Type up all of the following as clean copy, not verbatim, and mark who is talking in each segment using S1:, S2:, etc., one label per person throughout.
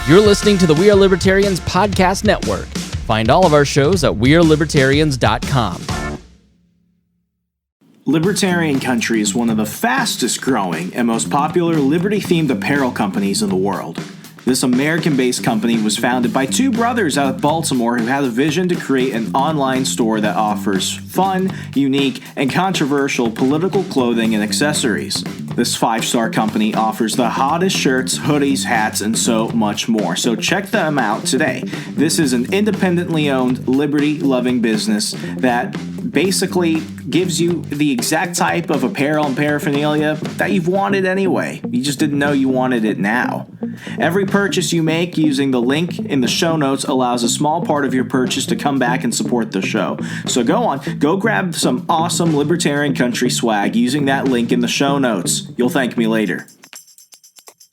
S1: You're listening to the We Are Libertarians podcast network. Find all of our shows at wearelibertarians.com.
S2: Libertarian Country is one of the fastest growing and most popular liberty-themed apparel companies in the world. This American-based company was founded by two brothers out of Baltimore who had a vision to create an online store that offers fun, unique, and controversial political clothing and accessories. This five-star company offers the hottest shirts, hoodies, hats, and so much more. So check them out today. This is an independently owned, liberty-loving business that basically gives you the exact type of apparel and paraphernalia that you've wanted anyway. You just didn't know you wanted it now. Every purchase you make using the link in the show notes allows a small part of your purchase to come back and support the show. So go grab some awesome Libertarian Country swag using that link in the show notes. You'll thank me later.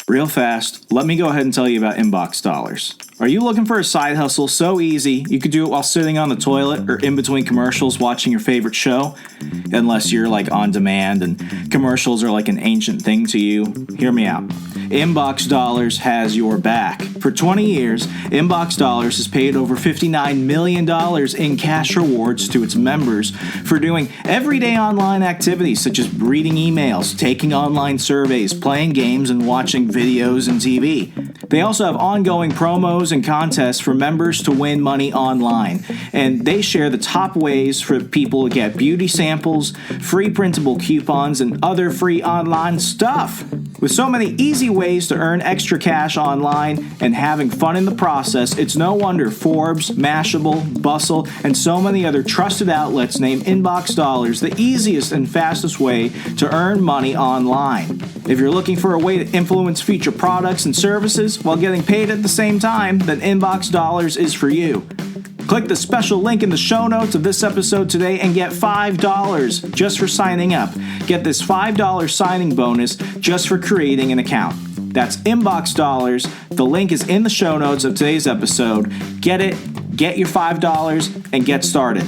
S2: Real fast, let me go ahead and tell you about Inbox Dollars. Are you looking for a side hustle so easy you could do it while sitting on the toilet or in between commercials watching your favorite show? Unless you're like on demand and commercials are like an ancient thing to you, hear me out. Inbox Dollars has your back. For 20 years, Inbox Dollars has paid over $59 million in cash rewards to its members for doing everyday online activities such as reading emails, taking online surveys, playing games, and watching videos and TV. They also have ongoing promos and contests for members to win money online. And they share the top ways for people to get beauty samples, free printable coupons, and other free online stuff. With so many easy ways to earn extra cash online and having fun in the process, it's no wonder Forbes, Mashable, Bustle, and so many other trusted outlets name Inbox Dollars the easiest and fastest way to earn money online. If you're looking for a way to influence future products and services while getting paid at the same time, then Inbox Dollars is for you. Click the special link in the show notes of this episode today and get $5 just for signing up. Get this $5 signing bonus just for creating an account. That's Inbox Dollars. The link is in the show notes of today's episode. Get it, get your $5, and get started.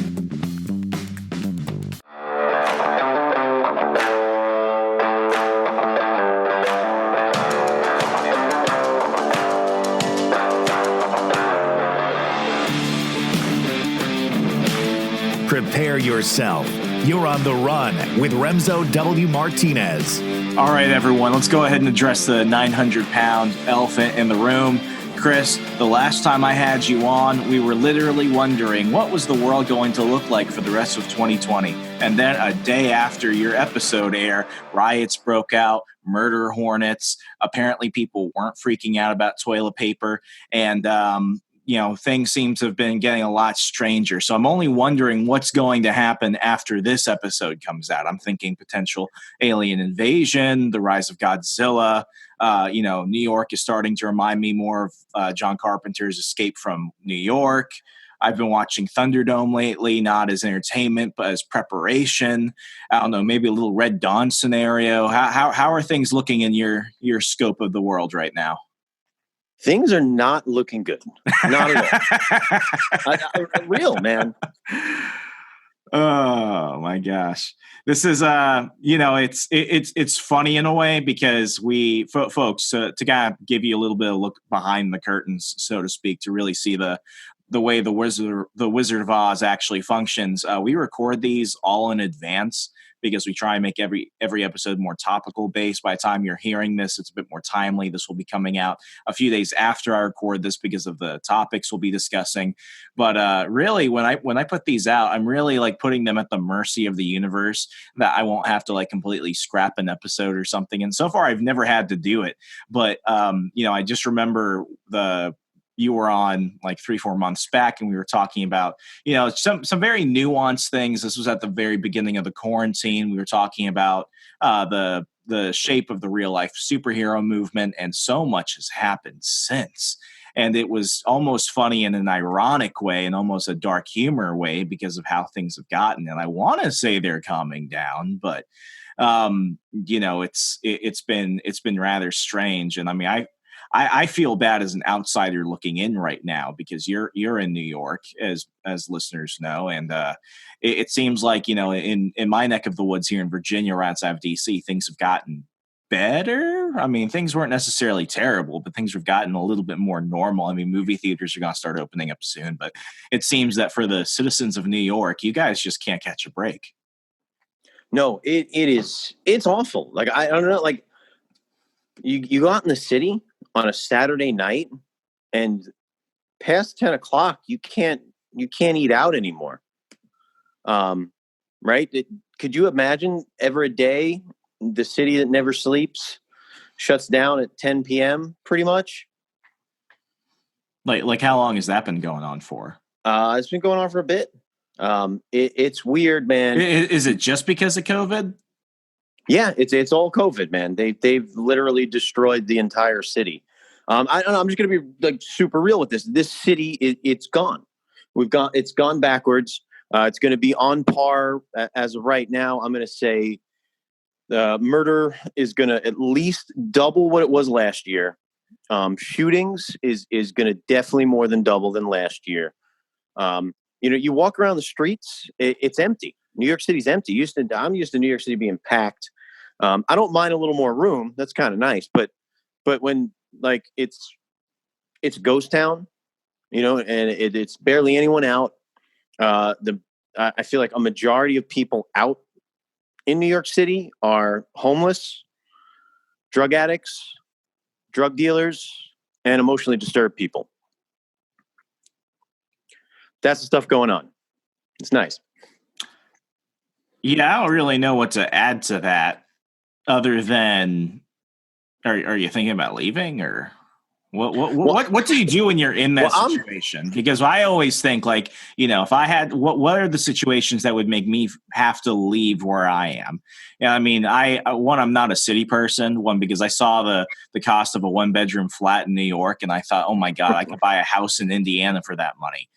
S3: Prepare yourself. You're on the run with Remzo W. Martinez.
S2: All right, everyone, let's go ahead and address the 900-pound elephant in the room. Chris, the last time I had you on, we were literally wondering what was the world going to look like for the rest of 2020. And then a day after your episode aired, riots broke out, murder hornets. Apparently people weren't freaking out about toilet paper. And, things seem to have been getting a lot stranger. So I'm only wondering what's going to happen after this episode comes out. I'm thinking potential alien invasion, the rise of Godzilla. New York is starting to remind me more of John Carpenter's Escape from New York. I've been watching Thunderdome lately, not as entertainment, but as preparation. I don't know, maybe a little Red Dawn scenario. How are things looking in your scope of the world right now?
S4: Things are not looking good. Not at all. Real, man.
S2: Oh my gosh. This is it's funny in a way because we folks to kind of give you a little bit of look behind the curtains, so to speak, to really see the way the Wizard of Oz actually functions. We record these all in advance because we try and make every episode more topical based. By the time you're hearing this, it's a bit more timely. This will be coming out a few days after I record this because of the topics we'll be discussing. But really, when I put these out, I'm really like putting them at the mercy of the universe, that I won't have to like completely scrap an episode or something. And so far, I've never had to do it. But I just remember you were on like 3-4 months back and we were talking about, some very nuanced things. This was at the very beginning of the quarantine. We were talking about the shape of the real life superhero movement, and so much has happened since. And it was almost funny in an ironic way and almost a dark humor way because of how things have gotten. And I want to say they're calming down, but it's been rather strange. And I mean, I feel bad as an outsider looking in right now because you're in New York, as listeners know, and it seems like in my neck of the woods here in Virginia, right outside of DC, things have gotten better. I mean, things weren't necessarily terrible, but things have gotten a little bit more normal. I mean, movie theaters are going to start opening up soon, but it seems that for the citizens of New York, you guys just can't catch a break.
S4: No, it's awful. Like, I don't know, like you go out in the city on a Saturday night and past 10 o'clock, you can't eat out anymore. Right. Could you imagine ever a day, the city that never sleeps shuts down at 10 PM pretty much?
S2: Like how long has that been going on for?
S4: It's been going on for a bit. It's weird, man.
S2: Is it just because of COVID?
S4: Yeah, it's all COVID, man. They've literally destroyed the entire city. I don't know. I'm just going to be like super real with this. This city, it's gone. It's gone backwards. It's going to be on par as of right now. I'm going to say murder is going to at least double what it was last year. Shootings is going to definitely more than double than last year. You walk around the streets, it's empty. New York City's empty. I'm used to New York City being packed. I don't mind a little more room. That's kind of nice. But when like it's ghost town, and it's barely anyone out. I feel like a majority of people out in New York City are homeless, drug addicts, drug dealers, and emotionally disturbed people. That's the stuff going on. It's nice.
S2: Yeah, I don't really know what to add to that other than are you thinking about leaving, or what do you do when you're in that situation? Because I always think, like, if I had what are the situations that would make me have to leave where I am? I mean, I'm not a city person, because I saw the cost of a 1-bedroom flat in New York and I thought, oh my God, I could buy a house in Indiana for that money.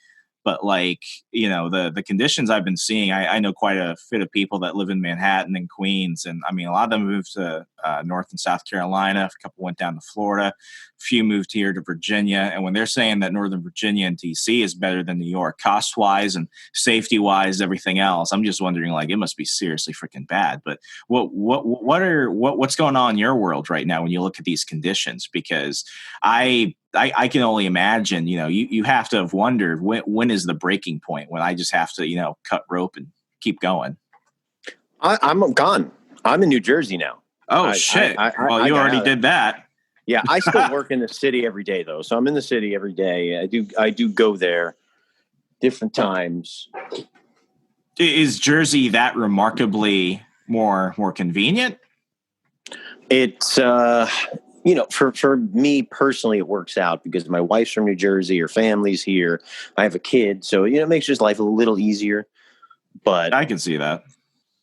S2: But like, the conditions I've been seeing, I know quite a bit of people that live in Manhattan and Queens. And I mean, a lot of them moved to North and South Carolina. A couple went down to Florida. A few moved here to Virginia. And when they're saying that Northern Virginia and DC is better than New York, cost wise and safety wise, everything else, I'm just wondering, like, it must be seriously freaking bad. But what's going on in your world right now when you look at these conditions? Because I can only imagine, you have to have wondered when is the breaking point, when I just have to, cut rope and keep going.
S4: I'm gone. I'm in New Jersey now.
S2: Oh, shit. Well, you already did that.
S4: Yeah. I still work in the city every day though. So I'm in the city every day. I do go there different times.
S2: Is Jersey that remarkably more convenient?
S4: It's, for me personally, it works out because my wife's from New Jersey, her family's here. I have a kid. So, it makes just life a little easier. But
S2: I can see that.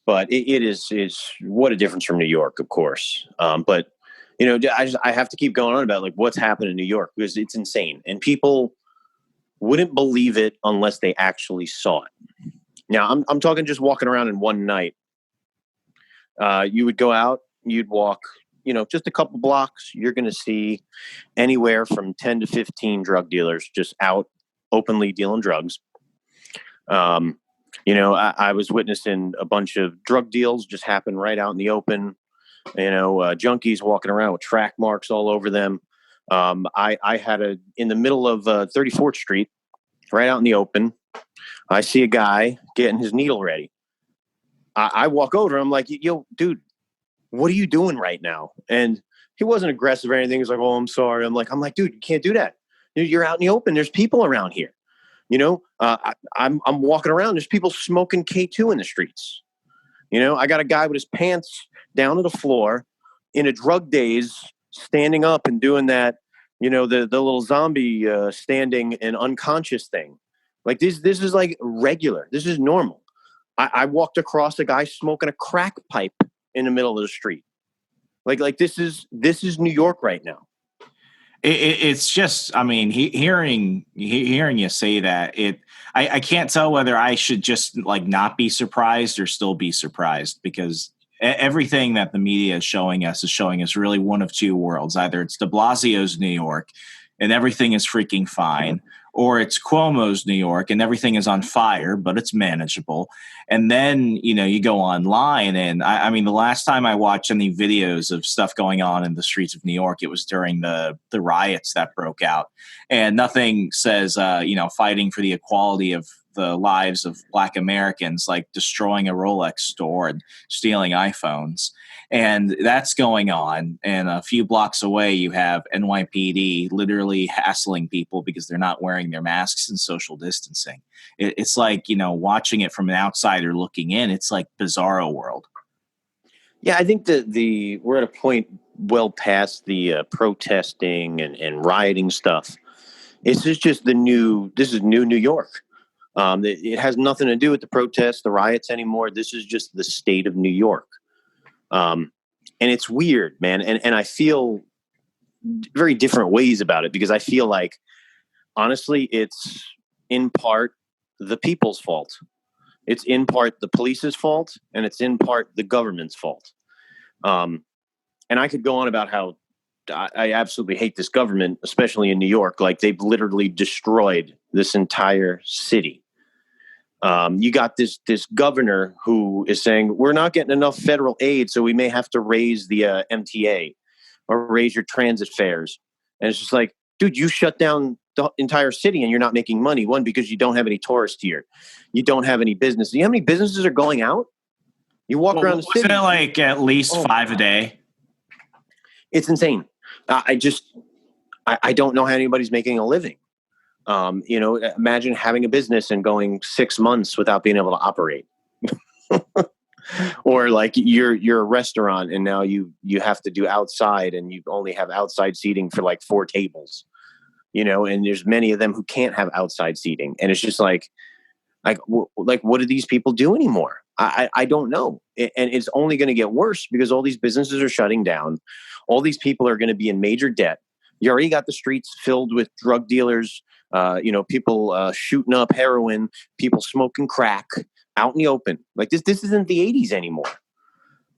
S4: But it is what a difference from New York, of course. But, I have to keep going on about like what's happened in New York because it's insane. And people wouldn't believe it unless they actually saw it. Now, I'm talking just walking around in one night. You would go out, you'd walk, just a couple blocks, you're going to see anywhere from 10 to 15 drug dealers just out openly dealing drugs. I was witnessing a bunch of drug deals just happen right out in the open. Junkies walking around with track marks all over them. I had in the middle of 34th Street, right out in the open, I see a guy getting his needle ready. I walk over, I'm like, yo, dude, what are you doing right now? And he wasn't aggressive or anything. He's like, oh, I'm sorry. I'm like, dude, you can't do that. You're out in the open. There's people around here. I'm walking around. There's people smoking K2 in the streets. I got a guy with his pants down to the floor in a drug daze, standing up and doing that, the little zombie standing and unconscious thing. Like this is like regular. This is normal. I walked across a guy smoking a crack pipe in the middle of the street. Like this is New York right now.
S2: It's just, I mean, hearing you say that, I can't tell whether I should just like not be surprised or still be surprised, because everything that the media is showing us really one of two worlds. Either it's de Blasio's New York and everything is freaking fine, or it's Cuomo's New York and everything is on fire, but it's manageable. And then, you go online, and I mean, the last time I watched any videos of stuff going on in the streets of New York, it was during the riots that broke out. And nothing says, fighting for the equality of the lives of Black Americans, like destroying a Rolex store and stealing iPhones. And that's going on. And a few blocks away, you have NYPD literally hassling people because they're not wearing their masks and social distancing. It's like, watching it from an outsider looking in, it's like bizarro world.
S4: Yeah, I think that we're at a point well past the protesting and rioting stuff. This is new New York. It has nothing to do with the protests, the riots anymore. This is just the state of New York. And it's weird, man. And I feel very different ways about it, because I feel like, honestly, it's in part the people's fault. It's in part the police's fault, and it's in part the government's fault. And I could go on about how I absolutely hate this government, especially in New York. Like, they've literally destroyed this entire city. You got this governor who is saying, we're not getting enough federal aid, so we may have to raise the MTA or raise your transit fares. And it's just like, dude, you shut down the entire city and you're not making money. One, because you don't have any tourists here. You don't have any business. You know how many businesses are going out? You walk around the city.
S2: Wasn't it like at least 5 a day?
S4: It's insane. I don't know how anybody's making a living. Imagine having a business and going 6 months without being able to operate. Or like you're a restaurant and now you have to do outside, and you only have outside seating for like 4 tables, and there's many of them who can't have outside seating. And it's just like, what do these people do anymore? I don't know. And it's only going to get worse because all these businesses are shutting down. All these people are going to be in major debt. You already got the streets filled with drug dealers, people shooting up heroin, people smoking crack out in the open. Like this isn't the 80s anymore.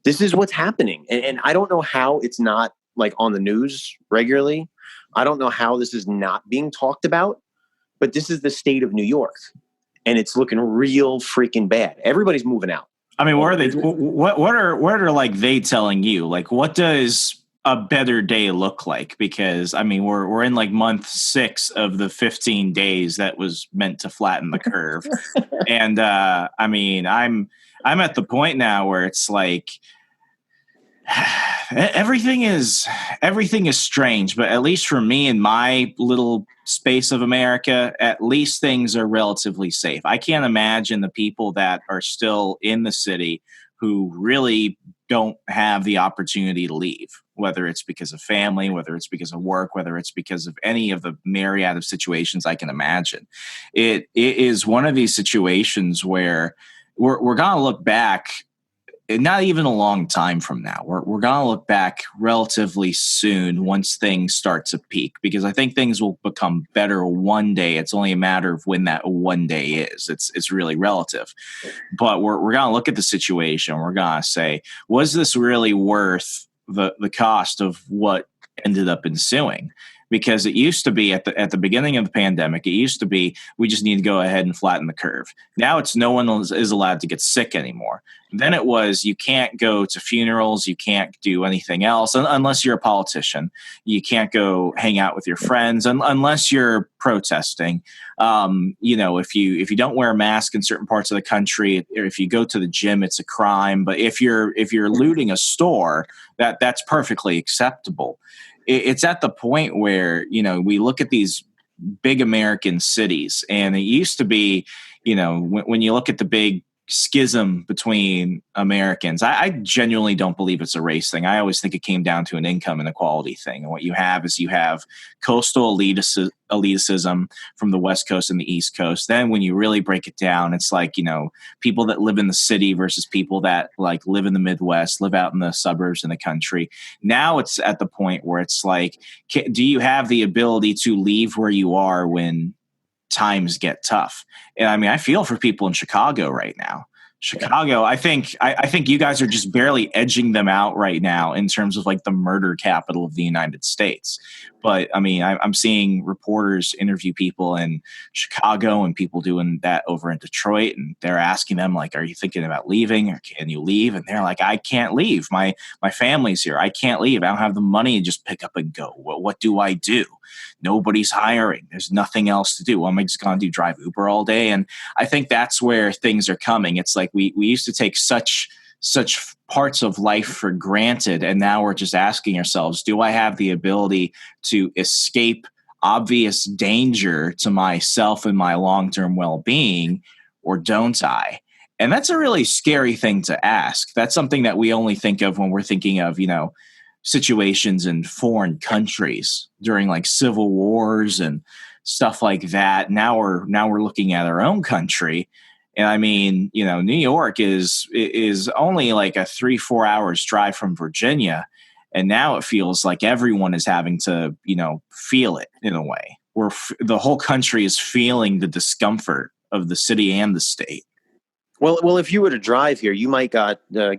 S4: This is what's happening. And I don't know how it's not like on the news regularly. I don't know how this is not being talked about, but this is the state of New York, and it's looking real freaking bad. Everybody's moving out.
S2: I mean, what are they? What are like they telling you? Like, what does a better day look like? Because I mean, we're in like month 6 of the 15 days that was meant to flatten the curve. And I mean, I'm at the point now where it's like everything is strange, but at least for me in my little space of America, at least things are relatively safe. I can't imagine the people that are still in the city who really don't have the opportunity to leave, whether it's because of family, whether it's because of work, whether it's because of any of the myriad of situations I can imagine. It is one of these situations where we're going to look back, not even a long time from now. We're going to look back relatively soon once things start to peak, because I think things will become better one day. It's only a matter of when that one day is. It's really relative. But we're going to look at the situation. We're going to say, was this really worth the cost of what ended up ensuing? Because it used to be at the beginning of the pandemic, it used to be we just need to go ahead and flatten the curve. Now it's no one is allowed to get sick anymore. Then it was you can't go to funerals, you can't do anything else unless you're a politician. You can't go hang out with your friends unless you're protesting. If you don't wear a mask in certain parts of the country, or if you go to the gym, it's a crime. But if you're looting a store, that's perfectly acceptable. It's at the point where, we look at these big American cities, and it used to be, when you look at the big schism between Americans, I genuinely don't believe it's a race thing. I always think it came down to an income inequality thing. And what you have is you have coastal elitism from the West Coast and the East Coast. Then when you really break it down, it's like, people that live in the city versus people that like live in the Midwest, live out in the suburbs in the country. Now it's at the point where it's like, do you have the ability to leave where you are when times get tough? And I mean, I feel for people in Chicago right now, Chicago, I think you guys are just barely edging them out right now in terms of like the murder capital of the United States. But I mean, I'm seeing reporters interview people in Chicago and people doing that over in Detroit, and they're asking them like, "Are you thinking about leaving, or can you leave?" And they're like, "I can't leave. My family's here. I can't leave. I don't have the money to just pick up and go. What do I do? Nobody's hiring. There's nothing else to do. Am I just going to drive Uber all day?" And I think that's where things are coming. It's like we used to take such parts of life for granted, and now we're just asking ourselves, do I have the ability to escape obvious danger to myself and my long-term well-being, or don't I? And that's a really scary thing to ask. That's something that we only think of when we're thinking of, situations in foreign countries during like civil wars and stuff like that. Now we're looking at our own country. And I mean, New York is only like a 3-4 hours drive from Virginia. And now it feels like everyone is having to, feel it in a way where the whole country is feeling the discomfort of the city and the state.
S4: Well, if you were to drive here, you might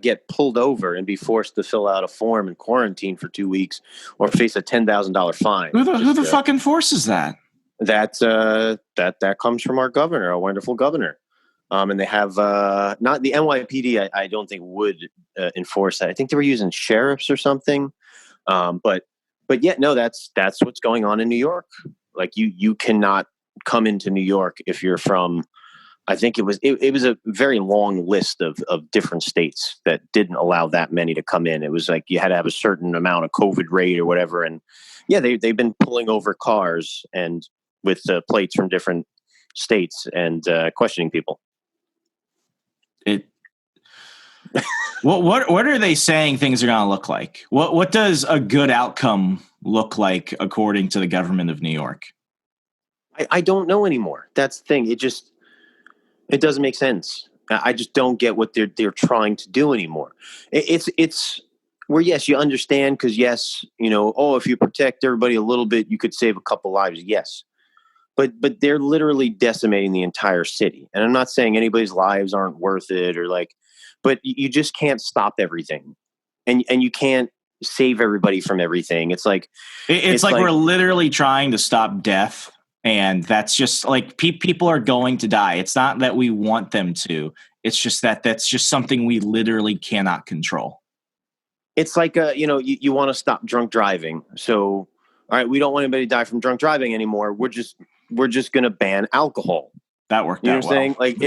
S4: get pulled over and be forced to fill out a form and quarantine for 2 weeks, or face a $10,000 fine.
S2: Who the fuck enforces that?
S4: That comes from our governor, our wonderful governor. And they have not the NYPD. I don't think would enforce that. I think they were using sheriffs or something. But yeah, no, that's what's going on in New York. Like you cannot come into New York if you're from. I think it was a very long list of different states that didn't allow that many to come in. It was like you had to have a certain amount of COVID rate or whatever. And yeah, they've been pulling over cars and with plates from different states and questioning people.
S2: What are they saying things are going to look like? What does a good outcome look like according to the government of New York?
S4: I don't know anymore. That's the thing. It doesn't make sense. I just don't get what they're trying to do anymore. It's where, yes, you understand because yes, if you protect everybody a little bit, you could save a couple lives. Yes. But they're literally decimating the entire city. And I'm not saying anybody's lives aren't worth it but you just can't stop everything. And you can't save everybody from everything. It's like
S2: we're literally trying to stop death. And that's just like people are going to die. It's not that we want them to. It's just that's just something we literally cannot control.
S4: It's like, you want to stop drunk driving. So, all right, we don't want anybody to die from drunk driving anymore. We're just going to ban alcohol.
S2: That worked
S4: out
S2: well.
S4: What I'm saying? Like,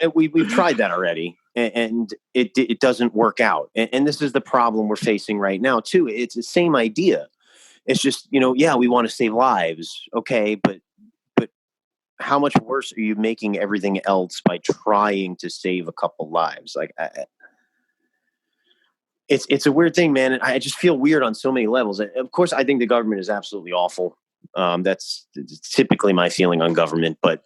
S4: but we've tried that already, and it doesn't work out. And this is the problem we're facing right now too. It's the same idea. It's just, we want to save lives. Okay. But how much worse are you making everything else by trying to save a couple lives? Like, it's a weird thing, man. I just feel weird on so many levels. Of course, I think the government is absolutely awful. That's typically my feeling on government, but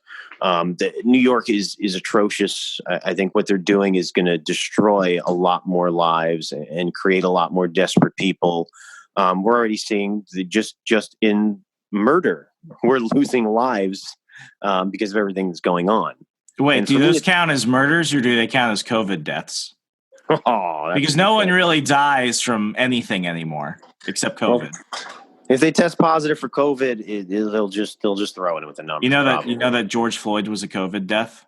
S4: New York is atrocious. I think what they're doing is going to destroy a lot more lives and create a lot more desperate people. We're already seeing just in murder, we're losing lives because of everything that's going on.
S2: Wait, do those count as murders or do they count as COVID deaths? Because no one really dies from anything anymore except COVID.
S4: Well, if they test positive for COVID, they'll just throw it in with a number.
S2: You know that George Floyd was a COVID death.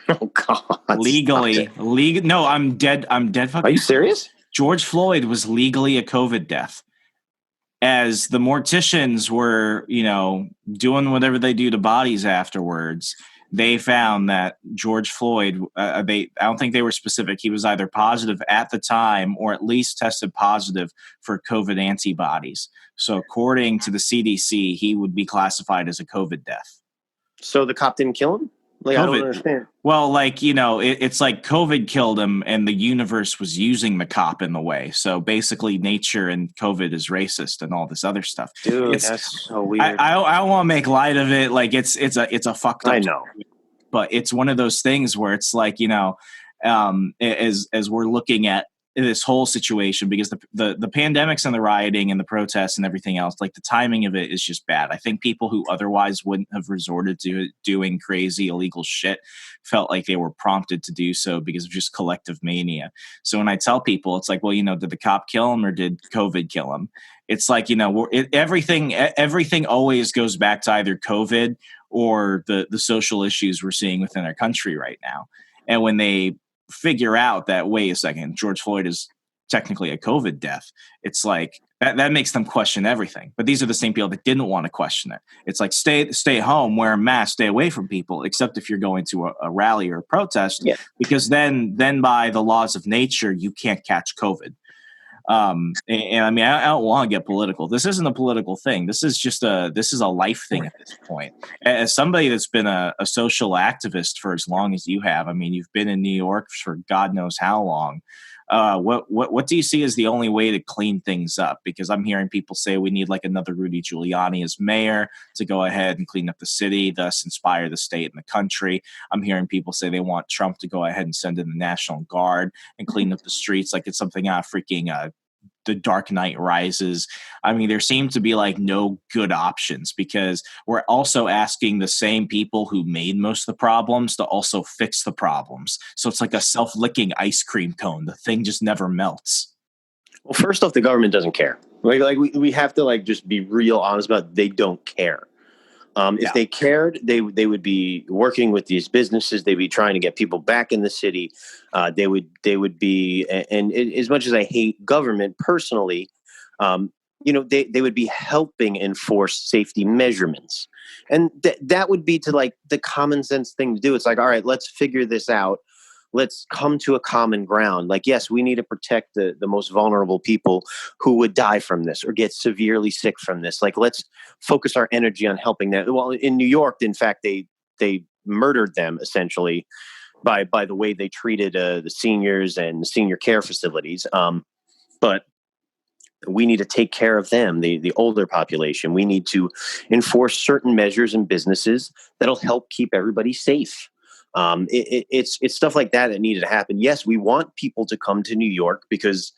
S4: Oh God!
S2: Legally. No, I'm dead. Fucking.
S4: Are you serious?
S2: George Floyd was legally a COVID death. As the morticians were, doing whatever they do to bodies afterwards, they found that George Floyd, I don't think they were specific. He was either positive at the time or at least tested positive for COVID antibodies. So according to the CDC, he would be classified as a COVID death.
S4: So the cop didn't kill him? Like, COVID. I don't understand.
S2: Well, it's like COVID killed him and the universe was using the cop in the way. So basically nature and COVID is racist and all this other stuff.
S4: Dude, that's so weird.
S2: I don't want to make light of it. Like it's a fucked up.
S4: I know.
S2: But it's one of those things where it's like, as we're looking at this whole situation because the pandemics and the rioting and the protests and everything else, like the timing of it is just bad. I think people who otherwise wouldn't have resorted to doing crazy illegal shit felt like they were prompted to do so because of just collective mania. So when I tell people, it's like, well, did the cop kill him or did COVID kill him? It's like, everything always goes back to either COVID or the social issues we're seeing within our country right now. And when they figure out that, wait a second, George Floyd is technically a COVID death, it's like that makes them question everything. But these are the same people that didn't want to question it. It's like stay home, wear a mask, stay away from people, except if you're going to a rally or a protest, because then by the laws of nature, you can't catch COVID. And I mean, I don't want to get political. This isn't a political thing. This is a life thing at this point. As somebody that's been a social activist for as long as you have, I mean, you've been in New York for God knows how long. What do you see as the only way to clean things up? Because I'm hearing people say we need like another Rudy Giuliani as mayor to go ahead and clean up the city, thus inspire the state and the country. I'm hearing people say they want Trump to go ahead and send in the National Guard and clean up the streets like it's something out of freaking The Dark Knight Rises. I mean, there seem to be like no good options because we're also asking the same people who made most of the problems to also fix the problems. So it's like a self-licking ice cream cone. The thing just never melts.
S4: Well, first off, the government doesn't care. Like we have to like just be real honest about it. They don't care. If they cared, they would be working with these businesses. They'd be trying to get people back in the city. They would be, and as much as I hate government personally, they would be helping enforce safety measurements, and that would be to like the common sense thing to do. It's like, all right, let's figure this out. Let's come to a common ground. Like, yes, we need to protect the most vulnerable people who would die from this or get severely sick from this. Like, let's focus our energy on helping them. Well, in New York, in fact, they murdered them essentially by the way they treated the seniors and senior care facilities. But we need to take care of them, the older population. We need to enforce certain measures in businesses that'll help keep everybody safe. It's stuff like that needed to happen. Yes, we want people to come to New York because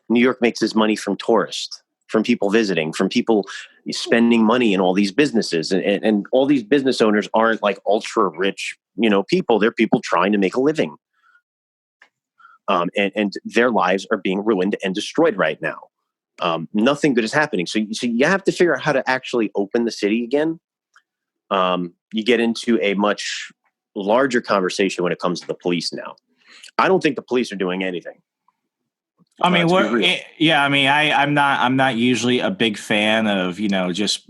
S4: New York makes its money from tourists, from people visiting, from people spending money in all these businesses. And all these business owners aren't like ultra rich, people. They're people trying to make a living. And their lives are being ruined and destroyed right now. Nothing good is happening. So you have to figure out how to actually open the city again. You get into a much larger conversation when it comes to the police now. I don't think the police are doing anything.
S2: I mean, I'm not usually a big fan of, just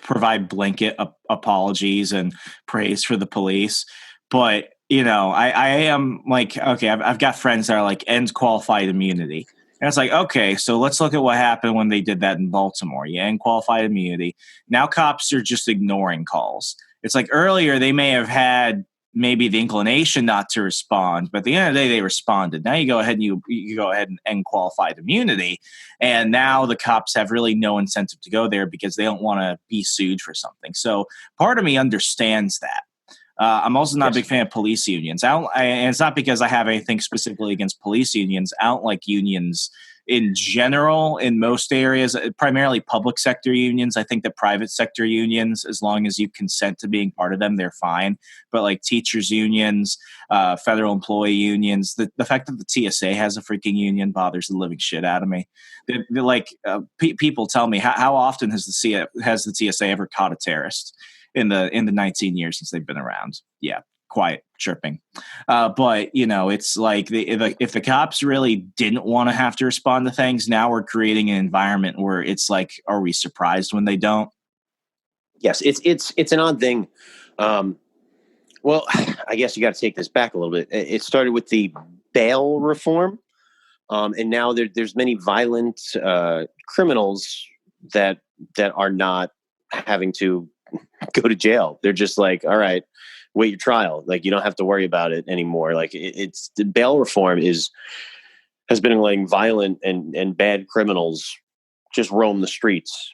S2: provide blanket apologies and praise for the police. But, I am like, okay, I've got friends that are like end qualified immunity. And it's like, okay, so let's look at what happened when they did that in Baltimore. You end qualified immunity. Now cops are just ignoring calls. It's like earlier they may have had maybe the inclination not to respond, but at the end of the day, they responded. Now you go ahead and you go ahead and end qualified immunity. And now the cops have really no incentive to go there because they don't want to be sued for something. So part of me understands that. I'm also not a big fan of police unions. And it's not because I have anything specifically against police unions. I don't like unions in general in most areas, primarily public sector unions. I think that private sector unions, as long as you consent to being part of them, they're fine. But like teachers unions, federal employee unions, the fact that the TSA has a freaking union bothers the living shit out of me. People tell me, how often has the TSA ever caught a terrorist in the 19 years since they've been around? Yeah. Quiet chirping. But, it's like if the cops really didn't want to have to respond to things, now we're creating an environment where it's like, are we surprised when they don't?
S4: Yes, it's an odd thing. Well, I guess you got to take this back a little bit. It started with the bail reform. And now there's many violent criminals that are not having to go to jail. They're just like, all right, wait your trial. Like, you don't have to worry about it anymore. Like, it's the bail reform has been letting violent and bad criminals just roam the streets,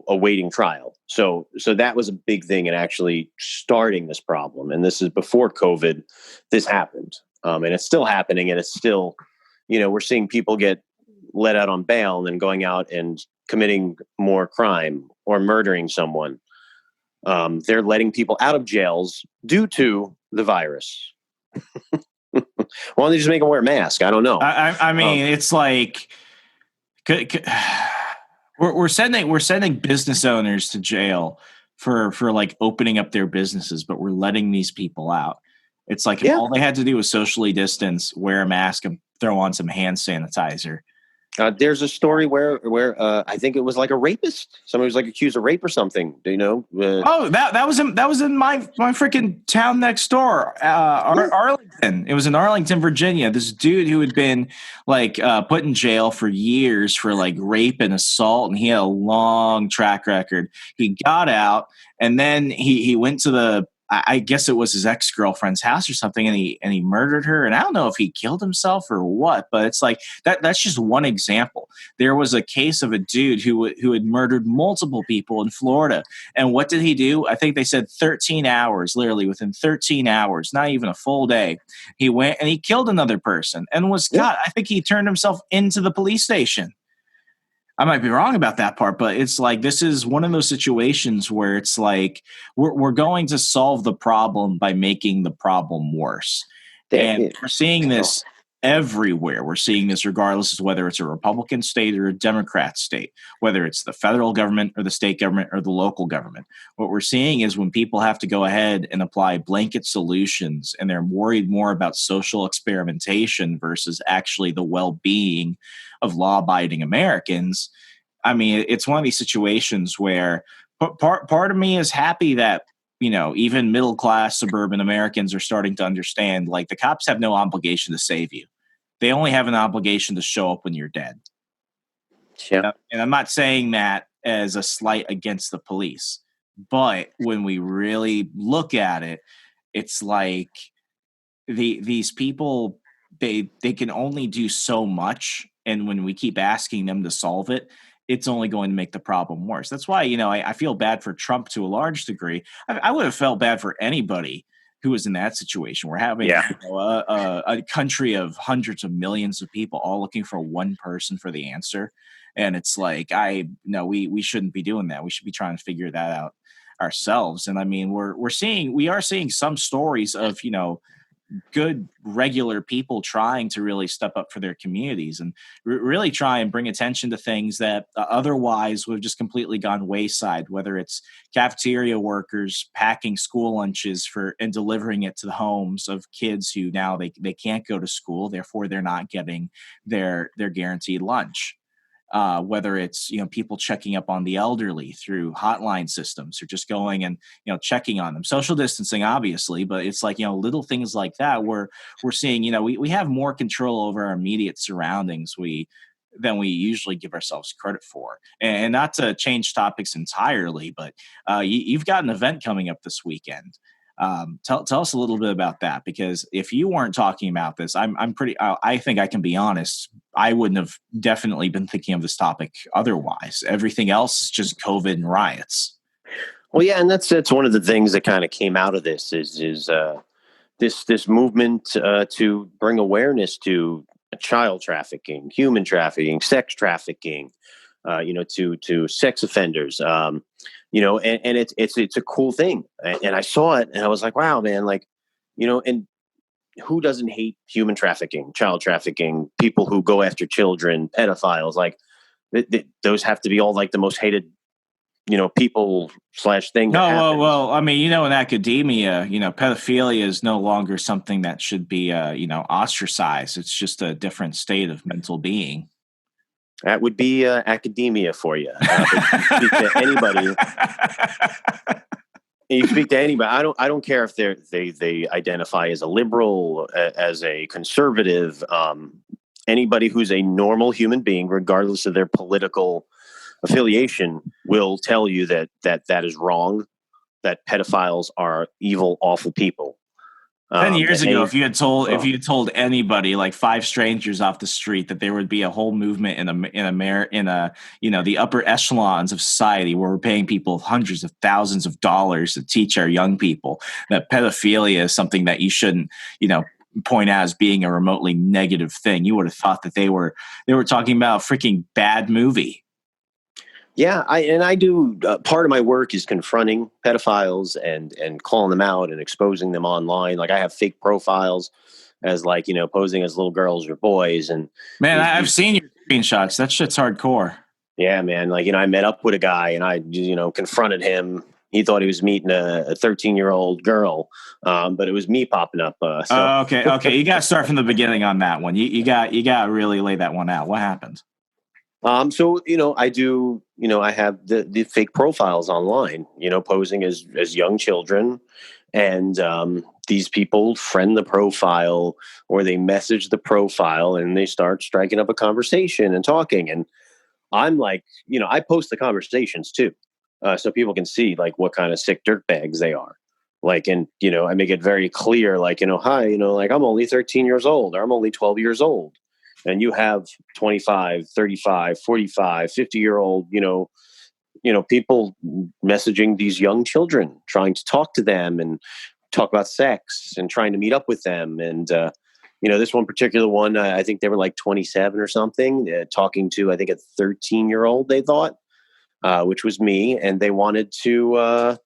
S4: awaiting trial. So that was a big thing in actually starting this problem. And this is before COVID, this happened. And it's still happening, and it's still we're seeing people get let out on bail and then going out and committing more crime or murdering someone. They're letting people out of jails due to the virus. Why don't they just make them wear a mask? I don't know.
S2: I mean, it's like we're sending business owners to jail for like opening up their businesses, but we're letting these people out. It's like if all they had to do was socially distance, wear a mask, and throw on some hand sanitizer.
S4: There's a story where I think it was like a rapist. Somebody was like accused of rape or something. That
S2: was in my freaking town next door, Arlington. It was in Arlington, Virginia. This dude who had been like put in jail for years for like rape and assault, and he had a long track record. He got out, and then he went to I guess it was his ex-girlfriend's house or something, and he murdered her. And I don't know if he killed himself or what, but it's like that's just one example. There was a case of a dude who had murdered multiple people in Florida. And what did he do? I think they said 13 hours, literally within 13 hours, not even a full day. He went and he killed another person and I think he turned himself into the police station. I might be wrong about that part, but it's like this is one of those situations where it's like we're going to solve the problem by making the problem worse. And we're seeing this everywhere. We're seeing this regardless of whether it's a Republican state or a Democrat state, whether it's the federal government or the state government or the local government. What we're seeing is when people have to go ahead and apply blanket solutions and they're worried more about social experimentation versus actually the well-being of law-abiding Americans. I mean, it's one of these situations where part of me is happy that even middle-class suburban Americans are starting to understand, like, the cops have no obligation to save you. They only have an obligation to show up when you're dead.
S4: Yeah.
S2: And I'm not saying that as a slight against the police, but when we really look at it, it's like these people, they can only do so much. And when we keep asking them to solve it, it's only going to make the problem worse. That's why, I feel bad for Trump to a large degree. I would have felt bad for anybody who was in that situation. We're having a country of hundreds of millions of people all looking for one person for the answer. And it's like, we shouldn't be doing that. We should be trying to figure that out ourselves. And I mean, we are seeing some stories of, good regular people trying to really step up for their communities and really try and bring attention to things that otherwise would have just completely gone wayside, whether it's cafeteria workers packing school lunches and delivering it to the homes of kids who now they can't go to school, therefore they're not getting their guaranteed lunch. Whether it's, people checking up on the elderly through hotline systems or just going and, checking on them, social distancing, obviously, but it's like, little things like that where we're seeing, we have more control over our immediate surroundings than we usually give ourselves credit for. And not to change topics entirely, but you've got an event coming up this weekend. Tell us a little bit about that, because if you weren't talking about this, I think I can be honest, I wouldn't have definitely been thinking of this topic otherwise. Everything else is just COVID and riots.
S4: Well, yeah, and that's one of the things that kind of came out of this is this movement to bring awareness to child trafficking, human trafficking, sex trafficking, to sex offenders. And it's a cool thing. And I saw it and I was like, wow, man, like, and who doesn't hate human trafficking, child trafficking, people who go after children, pedophiles, like those have to be all like the most hated, people / thing.
S2: No, well, I mean, in academia, pedophilia is no longer something that should be, ostracized. It's just a different state of mental being.
S4: That would be academia for you. Speak to anybody. You speak to anybody. I don't care if they identify as a liberal, as a conservative. Anybody who's a normal human being, regardless of their political affiliation, will tell you that is wrong. That pedophiles are evil, awful people.
S2: 10 years ago, if you had told anybody, like 5 strangers off the street, that there would be a whole movement in the upper echelons of society where we're paying people hundreds of thousands of dollars to teach our young people that pedophilia is something that you shouldn't, point out as being a remotely negative thing. You would have thought that they were talking about a freaking bad movie.
S4: Yeah, I do. Part of my work is confronting pedophiles and calling them out and exposing them online. Like I have fake profiles as like, posing as little girls or boys. And
S2: man, I've seen your screenshots. That shit's hardcore.
S4: Yeah, man. Like, I met up with a guy and I, confronted him. He thought he was meeting a 13-year-old girl, but it was me popping up.
S2: Okay. You got to start from the beginning on that one. You got to really lay that one out. What happened?
S4: I do, I have the fake profiles online, posing as young children, and these people friend the profile or they message the profile and they start striking up a conversation and talking. And I'm like, I post the conversations too. So people can see like what kind of sick dirtbags they are. Like, and, I make it very clear, like, hi, like I'm only 13 years old or I'm only 12 years old. And you have 25, 35, 45, 50-year-old, people messaging these young children, trying to talk to them and talk about sex and trying to meet up with them. And, this one particular one, I think they were like 27 or something, talking to, I think, a 13-year-old, they thought, which was me. And they wanted to,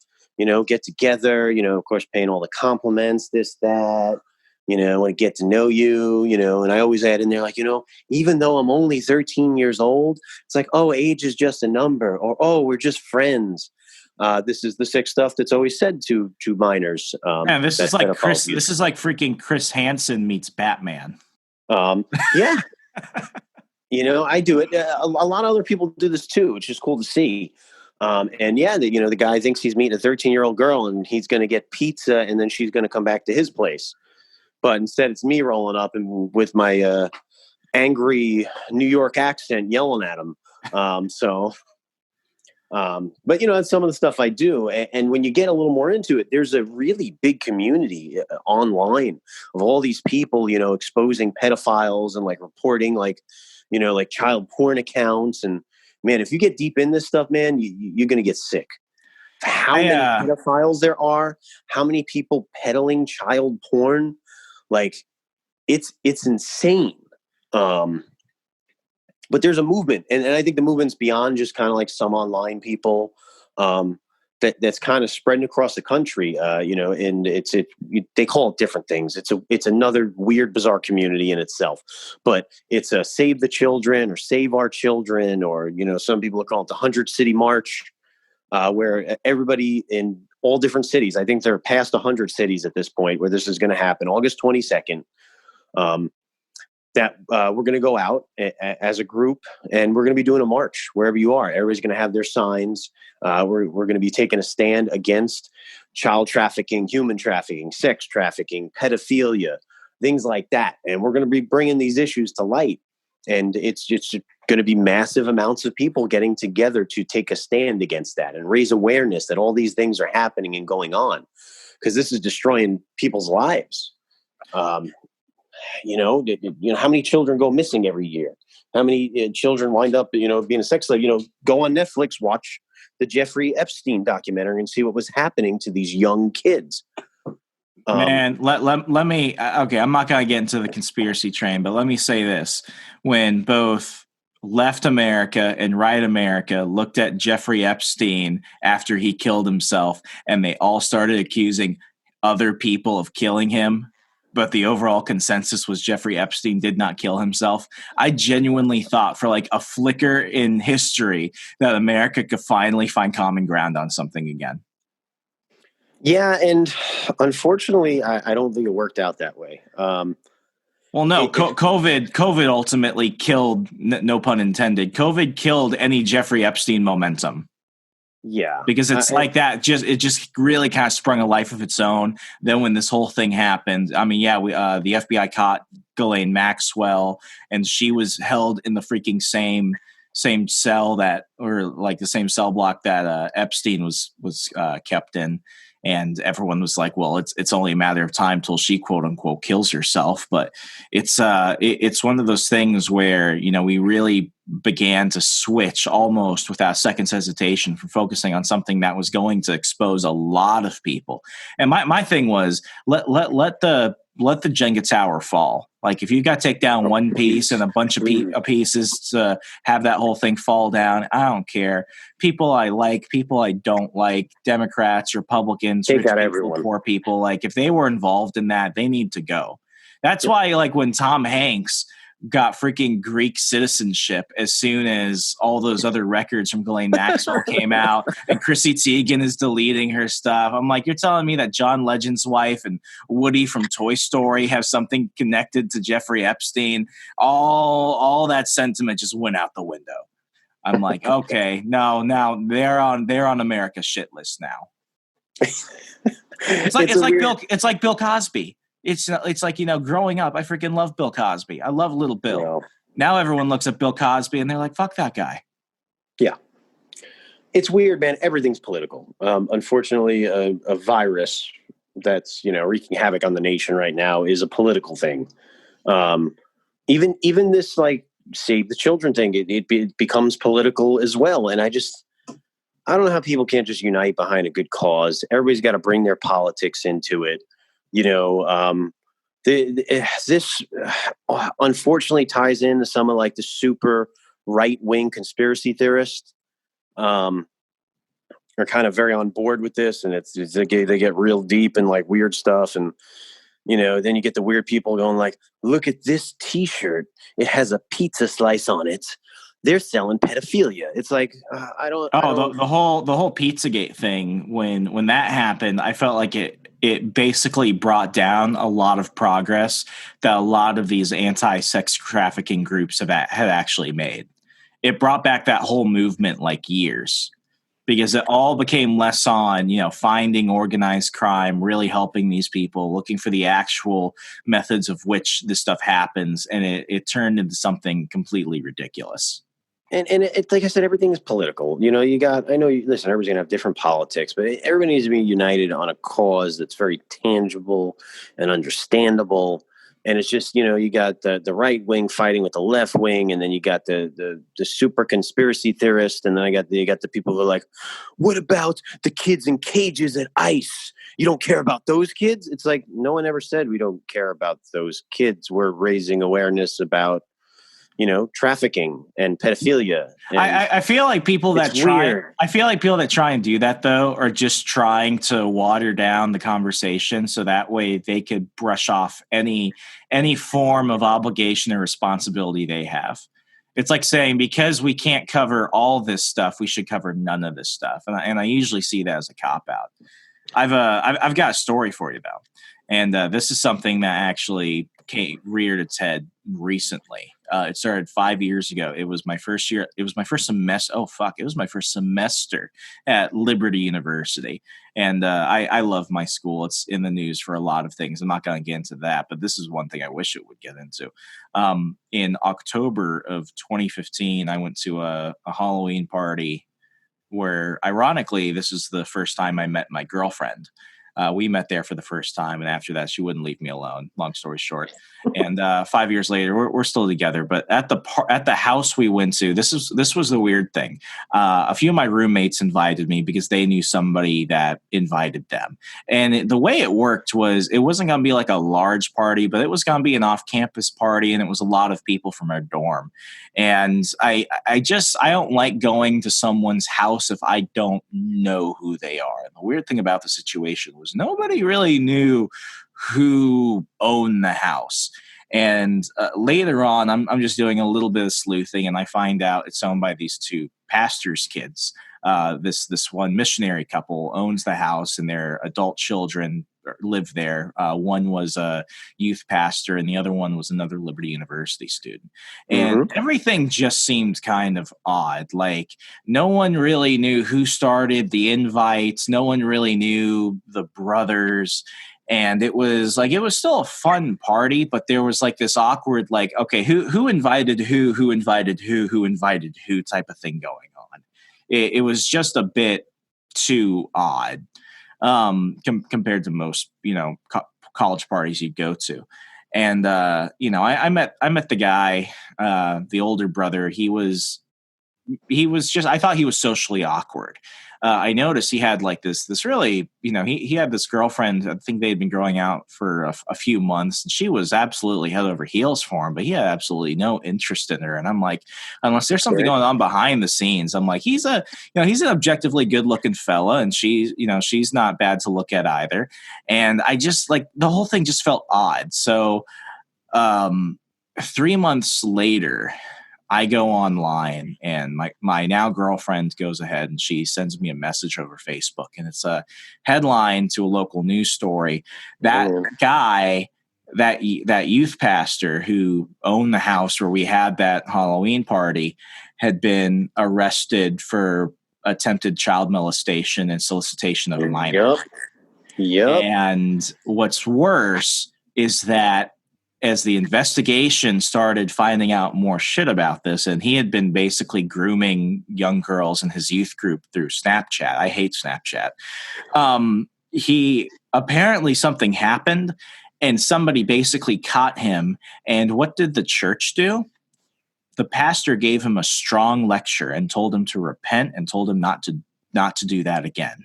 S4: get together, of course, paying all the compliments, this, that. I want to get to know you, and I always add in there, like, even though I'm only 13 years old, it's like, oh, age is just a number, or, oh, we're just friends. This is the sick stuff that's always said to minors.
S2: Man, this is like freaking Chris Hansen meets Batman.
S4: Yeah. I do it. A lot of other people do this too, which is cool to see. And yeah, the guy thinks he's meeting a 13-year-old girl and he's going to get pizza and then she's going to come back to his place. But instead, it's me rolling up and with my angry New York accent yelling at him. But that's some of the stuff I do. And when you get a little more into it, there's a really big community online of all these people, exposing pedophiles and like reporting like child porn accounts. And man, if you get deep in this stuff, man, you're going to get sick. How many pedophiles there are, how many people peddling child porn. Like it's insane. But there's a movement and I think the movement's beyond just kind of like some online people that's kind of spreading across the country, and they call it different things. It's another weird, bizarre community in itself, but it's a Save the Children or Save Our Children, or, some people are calling it the 100 City March, where everybody in all different cities. I think they're past 100 cities at this point where this is going to happen. August 22nd, that we're going to go out as a group and we're going to be doing a march wherever you are. Everybody's going to have their signs. We're going to be taking a stand against child trafficking, human trafficking, sex trafficking, pedophilia, things like that. And we're going to be bringing these issues to light. And it's just going to be massive amounts of people getting together to take a stand against that and raise awareness that all these things are happening and going on, because this is destroying people's lives. How many children go missing every year? How many children wind up, being a sex slave? Go on Netflix, watch the Jeffrey Epstein documentary and see what was happening to these young kids.
S2: Man, let me, okay, I'm not going to get into the conspiracy train, but let me say this. When both Left America and Right America looked at Jeffrey Epstein after he killed himself, and they all started accusing other people of killing him, but the overall consensus was Jeffrey Epstein did not kill himself, I genuinely thought for like a flicker in history that America could finally find common ground on something again.
S4: Yeah, and unfortunately, I don't think it worked out that way.
S2: Well, no, COVID ultimately killed, no pun intended, COVID killed any Jeffrey Epstein momentum.
S4: Yeah.
S2: Because it's like that, it just really kind of sprung a life of its own. Then when this whole thing happened, I mean, the FBI caught Ghislaine Maxwell, and she was held in the freaking same cell the same cell block that Epstein was kept in. And everyone was like, well, it's only a matter of time till she quote unquote kills herself. But it's one of those things where, we really began to switch almost without a second's hesitation from focusing on something that was going to expose a lot of people. And my thing was let the let the Jenga tower fall. Like if you got to take down one piece and a bunch of pieces to have that whole thing fall down, I don't care. People I like, people I don't like, Democrats, Republicans,
S4: Take
S2: rich
S4: out
S2: people,
S4: everyone.
S2: poor people. Like if they were involved in that, they need to go. That's why, like when Tom Hanks got freaking Greek citizenship as soon as all those other records from Ghislaine Maxwell came out, and Chrissy Teigen is deleting her stuff. I'm like, you're telling me that John Legend's wife and Woody from Toy Story have something connected to Jeffrey Epstein? All that sentiment just went out the window. I'm like, okay, no, now they're on America's shit list now. It's like Bill Cosby. It's like, growing up, I freaking love Bill Cosby. I love Little Bill.
S4: Yeah.
S2: Now everyone looks at Bill Cosby and they're like, fuck that guy.
S4: Yeah. It's weird, man. Everything's political. Unfortunately, a virus that's, wreaking havoc on the nation right now is a political thing. Even this, like, Save the Children thing, it becomes political as well. And I don't know how people can't just unite behind a good cause. Everybody's got to bring their politics into it. This unfortunately ties into some of like the super right-wing conspiracy theorists are kind of very on board with this, and they get real deep in like weird stuff, and then you get the weird people going like, look at this T-shirt, it has a pizza slice on it. They're selling pedophilia. It's like I don't.
S2: The whole Pizzagate thing. When that happened, I felt like it basically brought down a lot of progress that a lot of these anti-sex trafficking groups had actually made. It brought back that whole movement like years, because it all became less on finding organized crime, really helping these people, looking for the actual methods of which this stuff happens, and it turned into something completely ridiculous.
S4: And it, like I said, everything is political. Listen, everybody's going to have different politics, but everybody needs to be united on a cause that's very tangible and understandable. And it's just, you got the right wing fighting with the left wing, and then you got the super conspiracy theorists, and then you got the people who are like, what about the kids in cages at ICE? You don't care about those kids? It's like, no one ever said we don't care about those kids. We're raising awareness about trafficking and pedophilia. And
S2: I feel like people that try and do that though are just trying to water down the conversation so that way they could brush off any form of obligation or responsibility they have. It's like saying, because we can't cover all this stuff, we should cover none of this stuff. And I usually see that as a cop out. I've got a story for you though. And this is something that actually reared its head recently. It started 5 years ago. It was my first year. It was my first semester. It was my first semester at Liberty University. And I love my school. It's in the news for a lot of things. I'm not going to get into that, but this is one thing I wish it would get into. In October of 2015, I went to a Halloween party where, ironically, this is the first time I met my girlfriend. We met there for the first time, and after that, she wouldn't leave me alone. Long story short, and 5 years later, we're still together. But at the house we went to, this was the weird thing. A few of my roommates invited me because they knew somebody that invited them, and the way it worked was it wasn't going to be like a large party, but it was going to be an off-campus party, and it was a lot of people from our dorm. And I don't like going to someone's house if I don't know who they are. And the weird thing about the situation was nobody really knew who owned the house. And later on, I'm just doing a little bit of sleuthing, and I find out it's owned by these two pastors' kids. This one missionary couple owns the house, and their adult children live there. One was a youth pastor, and the other one was another Liberty University student. And everything just seemed kind of odd. Like, no one really knew who started the invites. No one really knew the brothers. And it was still a fun party, but there was like this awkward, like, okay, who invited who invited who invited who type of thing going on. It was just a bit too odd compared to most, college parties you'd go to. And, I met the guy, the older brother. He was just, I thought he was socially awkward. I noticed he had like this really, he had this girlfriend. I think they had been growing out for a few months, and she was absolutely head over heels for him, but he had absolutely no interest in her. And I'm like, unless there's something going on behind the scenes, I'm like, he's an objectively good looking fella, and she's not bad to look at either. And I just like the whole thing just felt odd. So 3 months later, I go online, and my now girlfriend goes ahead and she sends me a message over Facebook, and it's a headline to a local news story. That guy, that youth pastor who owned the house where we had that Halloween party, had been arrested for attempted child molestation and solicitation of a minor.
S4: Yep.
S2: And what's worse is that as the investigation started finding out more shit about this, and he had been basically grooming young girls in his youth group through Snapchat. I hate Snapchat. He apparently something happened, and somebody basically caught him. And what did the church do? The pastor gave him a strong lecture and told him to repent and told him not to do that again.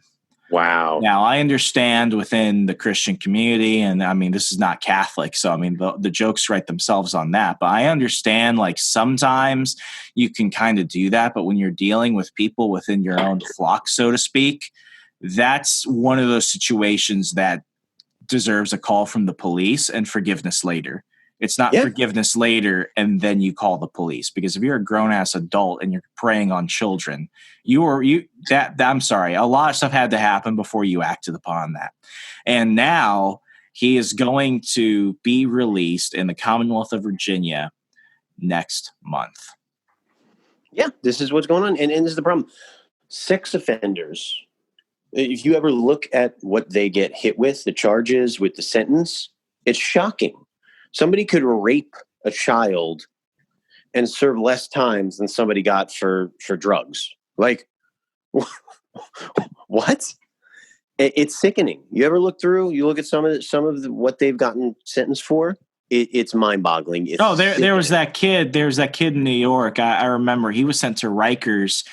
S4: Wow.
S2: Now, I understand within the Christian community, and I mean, this is not Catholic, so I mean, the jokes write themselves on that, but I understand like sometimes you can kind of do that, but when you're dealing with people within your own flock, so to speak, that's one of those situations that deserves a call from the police and forgiveness later. It's not forgiveness later and then you call the police, because if you're a grown ass adult and you're preying on children, I'm sorry, a lot of stuff had to happen before you acted upon that. And now he is going to be released in the Commonwealth of Virginia next month.
S4: Yeah, this is what's going on. And this is the problem. Sex offenders, if you ever look at what they get hit with, the charges with the sentence, it's shocking. Somebody could rape a child and serve less times than somebody got for drugs. Like, what? It's sickening. You ever look through? You look at some of what they've gotten sentenced for. It's mind-boggling.
S2: There was that kid. There was that kid in New York. I remember he was sent to Rikers.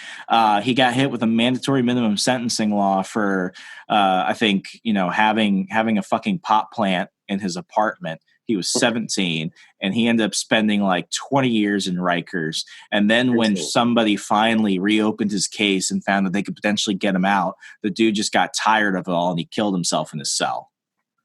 S2: He got hit with a mandatory minimum sentencing law for, I think, having a fucking pot plant in his apartment. He was 17, and he ended up spending like 20 years in Rikers. And then when somebody finally reopened his case and found that they could potentially get him out, the dude just got tired of it all and he killed himself in his cell.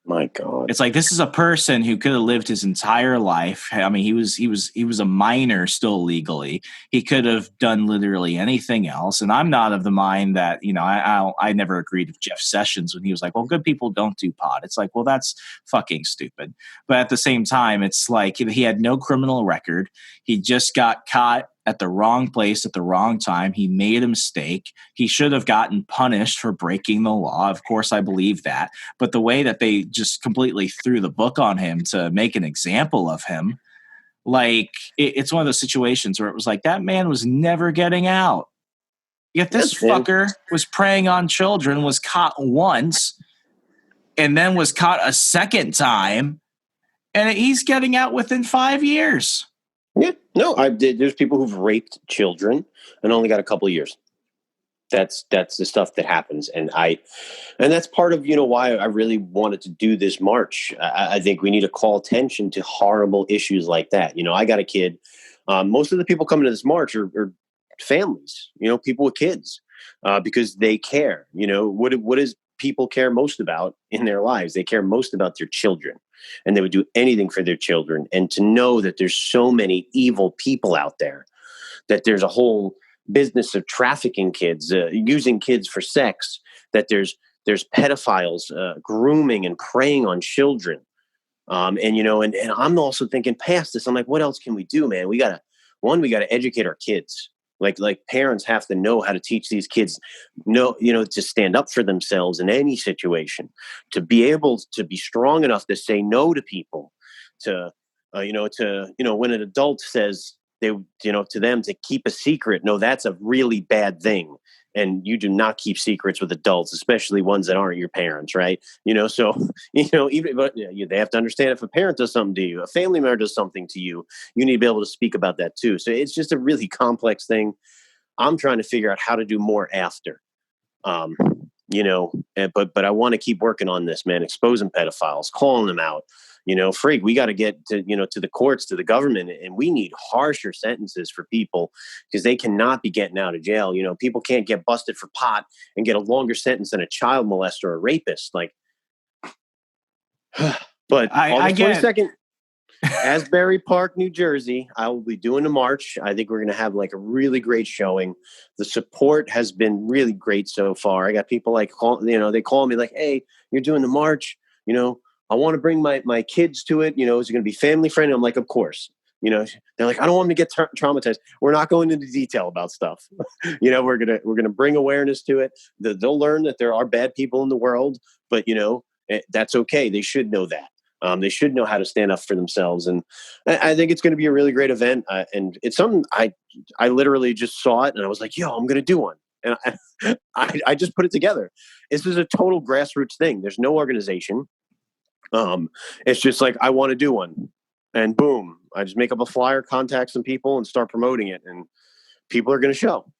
S4: My God.
S2: It's like, this is a person who could have lived his entire life. I mean, he was a minor still legally. He could have done literally anything else. And I'm not of the mind that, I never agreed with Jeff Sessions when he was like, well, good people don't do pot. It's like, well, that's fucking stupid. But at the same time, it's like he had no criminal record. He just got caught at the wrong place at the wrong time. He made a mistake. He should have gotten punished for breaking the law. Of course, I believe that. But the way that they just completely threw the book on him to make an example of him, like, it's one of those situations where it was like, that man was never getting out. Yet this fucker was preying on children, was caught once, and then was caught a second time, and he's getting out within 5 years.
S4: Yeah, no, there's people who've raped children and only got a couple of years. That's the stuff that happens. And that's part of, why I really wanted to do this march. I think we need to call attention to horrible issues like that. I got a kid. Most of the people coming to this march are families, people with kids, because they care. What does people care most about in their lives? They care most about their children. And they would do anything for their children. And to know that there's so many evil people out there, that there's a whole business of trafficking kids, using kids for sex, that there's pedophiles grooming and preying on children. And I'm also thinking past this. I'm like, what else can we do, man? We got to educate our kids. Like parents have to know how to teach these kids, to stand up for themselves in any situation, to be able to be strong enough to say no to people, to when an adult says to them to keep a secret, no, that's a really bad thing. And you do not keep secrets with adults, especially ones that aren't your parents, right? So they have to understand, if a parent does something to you, a family member does something to you, you need to be able to speak about that too. So it's just a really complex thing. I'm trying to figure out how to do more after. But I want to keep working on this, man, exposing pedophiles, calling them out. Freak, we got to get to the courts, to the government, and we need harsher sentences for people because they cannot be getting out of jail. People can't get busted for pot and get a longer sentence than a child molester or a rapist. Like, but
S2: I
S4: August 22nd, Asbury Park, New Jersey, I will be doing a march. I think we're going to have like a really great showing. The support has been really great so far. I got people they call me like, hey, you're doing the march, I want to bring my kids to it. Is it going to be family friendly? I'm like, of course. They're like, I don't want them to get traumatized. We're not going into detail about stuff. We're gonna bring awareness to it. They'll learn that there are bad people in the world, but that's okay. They should know that. They should know how to stand up for themselves. And I think it's going to be a really great event. And it's something I literally just saw it and I was like, yo, I'm going to do one. And I just put it together. This is a total grassroots thing. There's no organization. It's just like, I want to do one, and boom, I just make up a flyer, contact some people and start promoting it, and people are going to show.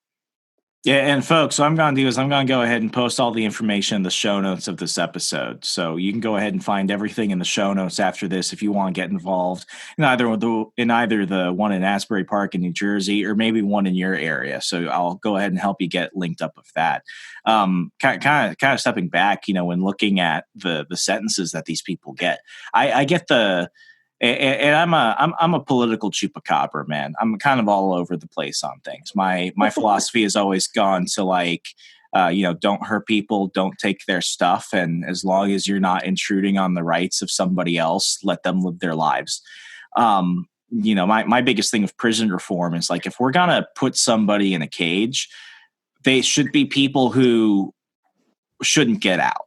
S5: Yeah. And folks, what I'm going to do is I'm going to go ahead and post all the information in the show notes of this episode. So you can go ahead and find everything in the show notes after this if you want to get involved in either the one in Asbury Park in New Jersey or maybe one in your area. So I'll go ahead and help you get linked up with that. Kind of stepping back, when looking at the sentences that these people get, I get and I'm a political chupacabra, man. I'm kind of all over the place on things. My philosophy has always gone to don't hurt people, don't take their stuff, and as long as you're not intruding on the rights of somebody else, let them live their lives. My biggest thing of prison reform is like, if we're gonna put somebody in a cage, they should be people who shouldn't get out.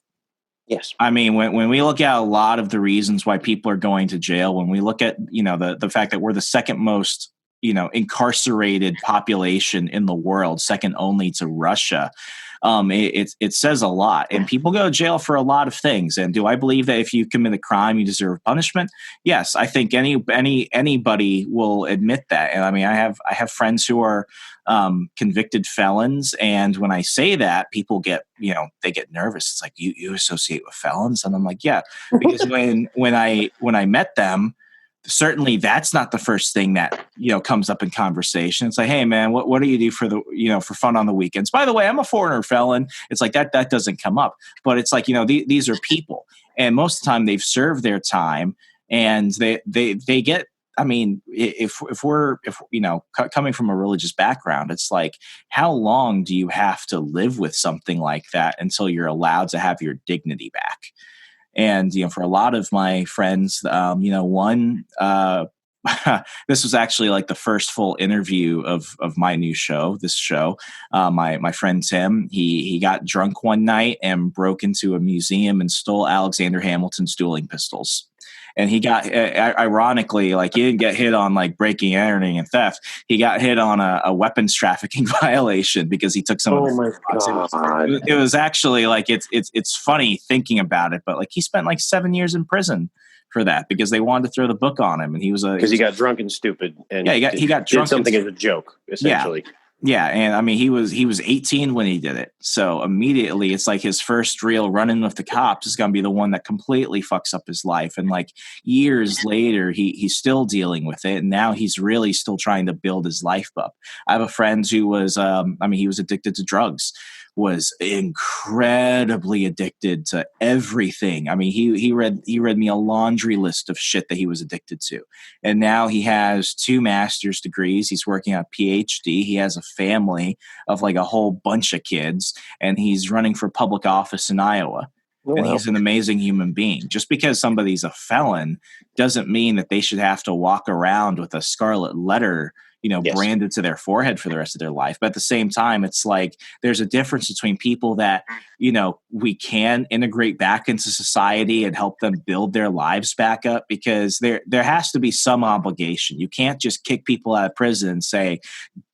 S4: Yes.
S5: I mean, when we look at a lot of the reasons why people are going to jail, when we look at, the fact that we're the second most, incarcerated population in the world, second only to Russia, it says a lot. And people go to jail for a lot of things. And do I believe that if you commit a crime, you deserve punishment? Yes, I think anybody will admit that. And I mean, I have friends who are convicted felons, and when I say that, people get they get nervous. It's like, you associate with felons, and I'm like, yeah, because when I met them, certainly that's not the first thing that comes up in conversation. It's like, hey man, what do you do for for fun on the weekends? By the way, I'm a foreigner felon. It's like that doesn't come up, but it's like these are people, and most of the time they've served their time, and they get. I mean, if coming from a religious background, it's like, how long do you have to live with something like that until you're allowed to have your dignity back? And, for a lot of my friends, one, this was actually like the first full interview of my new show, my friend Tim, he got drunk one night and broke into a museum and stole Alexander Hamilton's dueling pistols. And he got, ironically, like, he didn't get hit on like breaking, entering, and theft. He got hit on a weapons trafficking violation because he took some.
S4: Oh my God!
S5: It was actually like it's funny thinking about it, but like he spent like 7 years in prison for that because they wanted to throw the book on him, and he got
S4: drunk and stupid, and
S5: he got drunk.
S4: Did something as a joke, essentially.
S5: Yeah, and I mean, he was 18 when he did it. So immediately, it's like his first real run-in with the cops is going to be the one that completely fucks up his life. And like years later, he's still dealing with it, and now he's really still trying to build his life up. I have a friend who was, he was addicted to drugs, was incredibly addicted to everything. I mean, he read me a laundry list of shit that he was addicted to. And now he has 2 master's degrees. He's working on a PhD. He has a family of like a whole bunch of kids, and he's running for public office in Iowa. Oh, and he's an amazing human being. Just because somebody's a felon doesn't mean that they should have to walk around with a scarlet letter branded to their forehead for the rest of their life. But at the same time, it's like there's a difference between people that, we can integrate back into society and help them build their lives back up, because there has to be some obligation. You can't just kick people out of prison and say,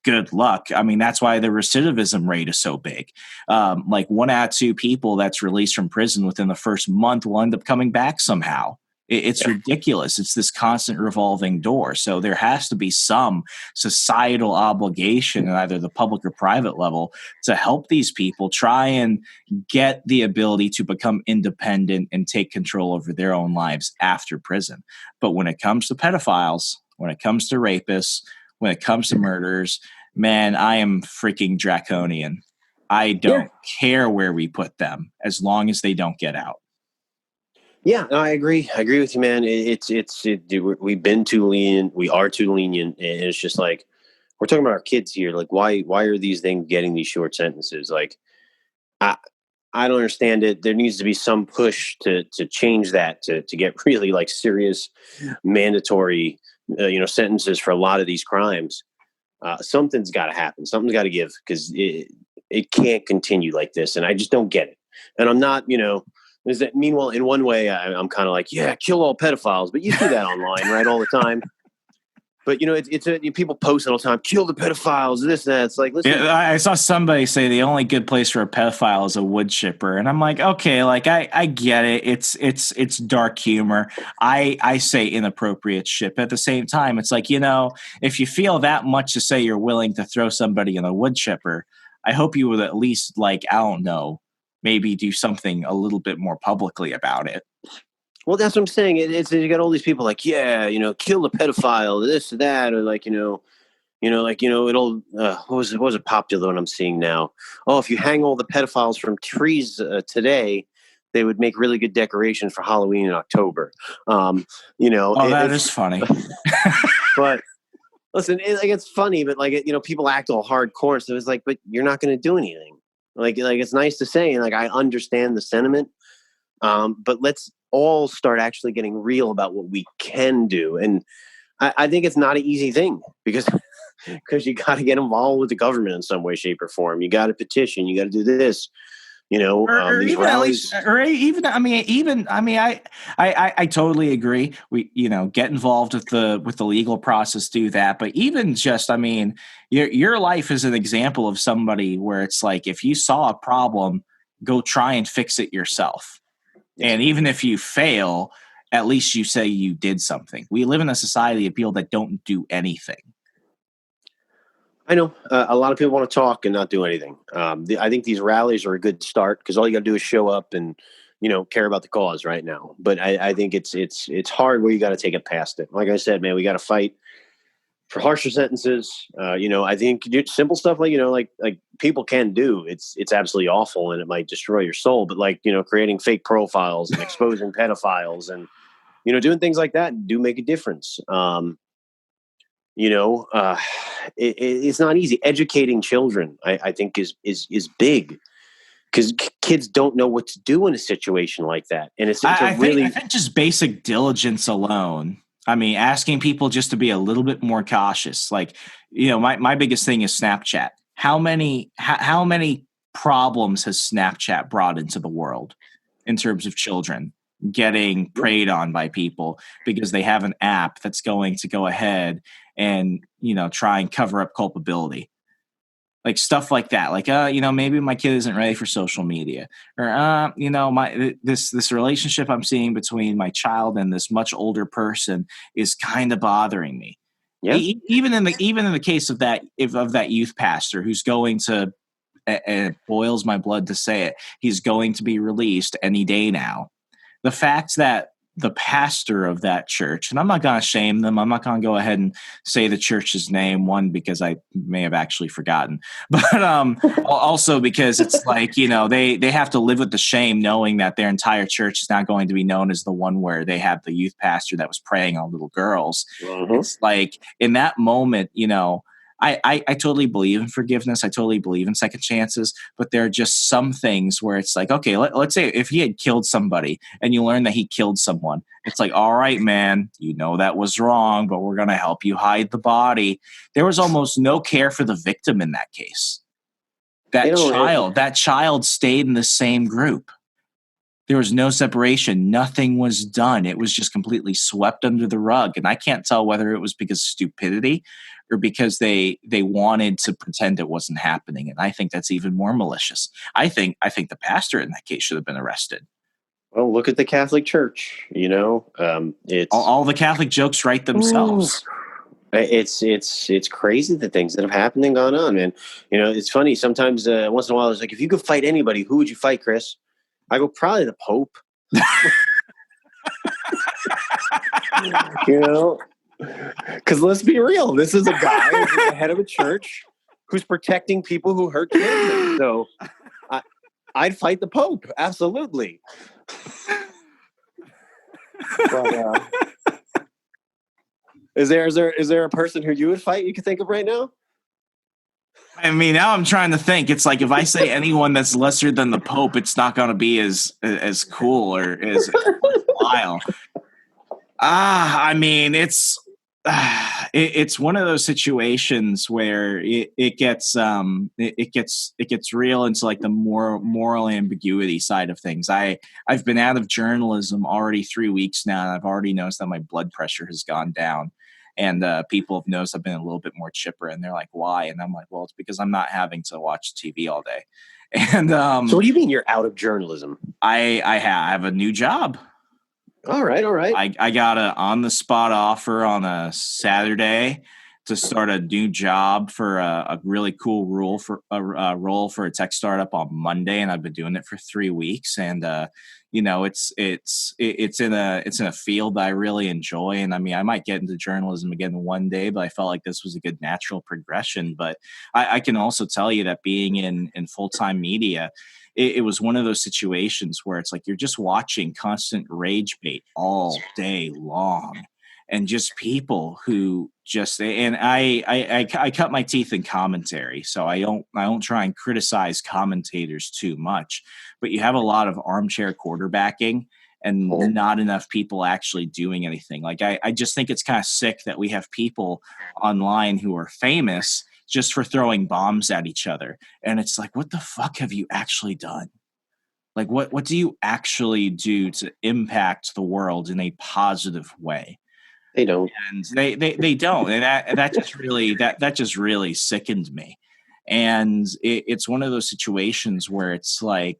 S5: good luck. I mean, that's why the recidivism rate is so big. Like 1 out of 2 people that's released from prison within the first month will end up coming back somehow. It's ridiculous. It's this constant revolving door. So there has to be some societal obligation at either the public or private level to help these people try and get the ability to become independent and take control over their own lives after prison. But when it comes to pedophiles, when it comes to rapists, when it comes to murderers, man, I am freaking draconian. I don't care where we put them as long as they don't get out.
S4: Yeah, no, I agree. I agree with you, man. We've been too lenient. We are too lenient. And it's just like, we're talking about our kids here. Like, why are these things getting these short sentences? Like, I don't understand it. There needs to be some push to change that, to get really like serious mandatory, sentences for a lot of these crimes. Something's got to happen. Something's got to give, because it can't continue like this. And I just don't get it. And I'm not, is that, meanwhile, in one way, I'm kind of like, yeah, kill all pedophiles. But you see that online, right, all the time. But, people post it all the time, kill the pedophiles, this, that. It's like, listen.
S5: Yeah, I saw somebody say the only good place for a pedophile is a wood chipper. And I'm like, okay, like, I get it. It's dark humor. I say inappropriate shit. But at the same time, it's like, if you feel that much to say you're willing to throw somebody in a wood chipper, I hope you would at least, like, I don't know, maybe do something a little bit more publicly about it.
S4: Well, that's what I'm saying. It's you got all these people like, yeah, kill the pedophile, this, that, or like, it'll, what was a popular one I'm seeing now? Oh, if you hang all the pedophiles from trees today, they would make really good decorations for Halloween in October.
S5: That is funny.
S4: But listen, it's funny, but like, people act all hardcore. So it's like, but you're not going to do anything. Like it's nice to say, and like, I understand the sentiment. But let's all start actually getting real about what we can do. And I think it's not an easy thing, because you got to get involved with the government in some way, shape, or form. You got to petition. You got to do this. These rallies.
S5: I totally agree. We, get involved with the legal process, do that. But even just, your life is an example of somebody where it's like, if you saw a problem, go try and fix it yourself. And even if you fail, at least you say you did something. We live in a society of people that don't do anything.
S4: I know a lot of people want to talk and not do anything. I think these rallies are a good start, because all you got to do is show up and, care about the cause right now. But I think it's hard where you got to take it past it. Like I said, man, we got to fight for harsher sentences. I think simple stuff like, like people can do. It's absolutely awful, and it might destroy your soul. But like, creating fake profiles and exposing pedophiles and, doing things like that do make a difference. It's not easy. Educating children, I think, is big, because kids don't know what to do in a situation like that. And I
S5: think just basic diligence alone. Asking people just to be a little bit more cautious. Like, my biggest thing is Snapchat. How many problems has Snapchat brought into the world in terms of children getting preyed on by people because they have an app that's going to go ahead and, try and cover up culpability? Like stuff like that. Like, maybe my kid isn't ready for social media, or, this relationship I'm seeing between my child and this much older person is kind of bothering me. Yeah. Even in the case of that youth pastor who's going to, it boils my blood to say it, he's going to be released any day now. The fact that the pastor of that church, and I'm not going to shame them. I'm not going to go ahead and say the church's name, one, because I may have actually forgotten, but also because it's like, they have to live with the shame knowing that their entire church is not going to be known as the one where they have the youth pastor that was preying on little girls. Mm-hmm. It's like, in that moment, I totally believe in forgiveness. I totally believe in second chances, but there are just some things where it's like, okay, let's say if he had killed somebody and you learn that he killed someone, it's like, all right, man, that was wrong, but we're going to help you hide the body. There was almost no care for the victim in that case. That child stayed in the same group. There was no separation. Nothing was done. It was just completely swept under the rug. And I can't tell whether it was because of stupidity or because they wanted to pretend it wasn't happening. And I think that's even more malicious. I think the pastor in that case should have been arrested.
S4: Well, look at the Catholic Church. It's
S5: All the Catholic jokes write themselves.
S4: It's crazy the things that have happened and gone on, man. It's funny sometimes. Once in a while, it's like, if you could fight anybody, who would you fight, Chris? I go, probably the Pope. Because let's be real, this is a guy who's at the head of a church who's protecting people who hurt children. So I'd fight the Pope, absolutely. But, is there a person who you would fight you can think of right now?
S5: I mean, now I'm trying to think. It's like, if I say anyone that's lesser than the Pope, it's not going to be as cool or as wild. I mean, it's one of those situations where it gets real into like the moral ambiguity side of things. I've been out of journalism already 3 weeks now, and I've already noticed that my blood pressure has gone down. And people have noticed I've been a little bit more chipper, and they're like, "Why?" And I'm like, "Well, it's because I'm not having to watch TV all day." And
S4: so, what do you mean you're out of journalism?
S5: I have a new job.
S4: All right.
S5: I got a on-the-spot offer on a Saturday to start a new job for a really cool role for a tech startup on Monday, and I've been doing it for 3 weeks. And it's in a field that I really enjoy. And I mean, I might get into journalism again one day, but I felt like this was a good natural progression. But I can also tell you that being in full-time media, it was one of those situations where it's like you're just watching constant rage bait all day long, and just people who just, and I cut my teeth in commentary, so I don't try and criticize commentators too much, but you have a lot of armchair quarterbacking and not enough people actually doing anything. Like I just think it's kind of sick that we have people online who are famous just for throwing bombs at each other. And it's like, what the fuck have you actually done? Like, what do you actually do to impact the world in a positive way?
S4: They don't.
S5: And they don't. And that just really sickened me. And it's one of those situations where it's like,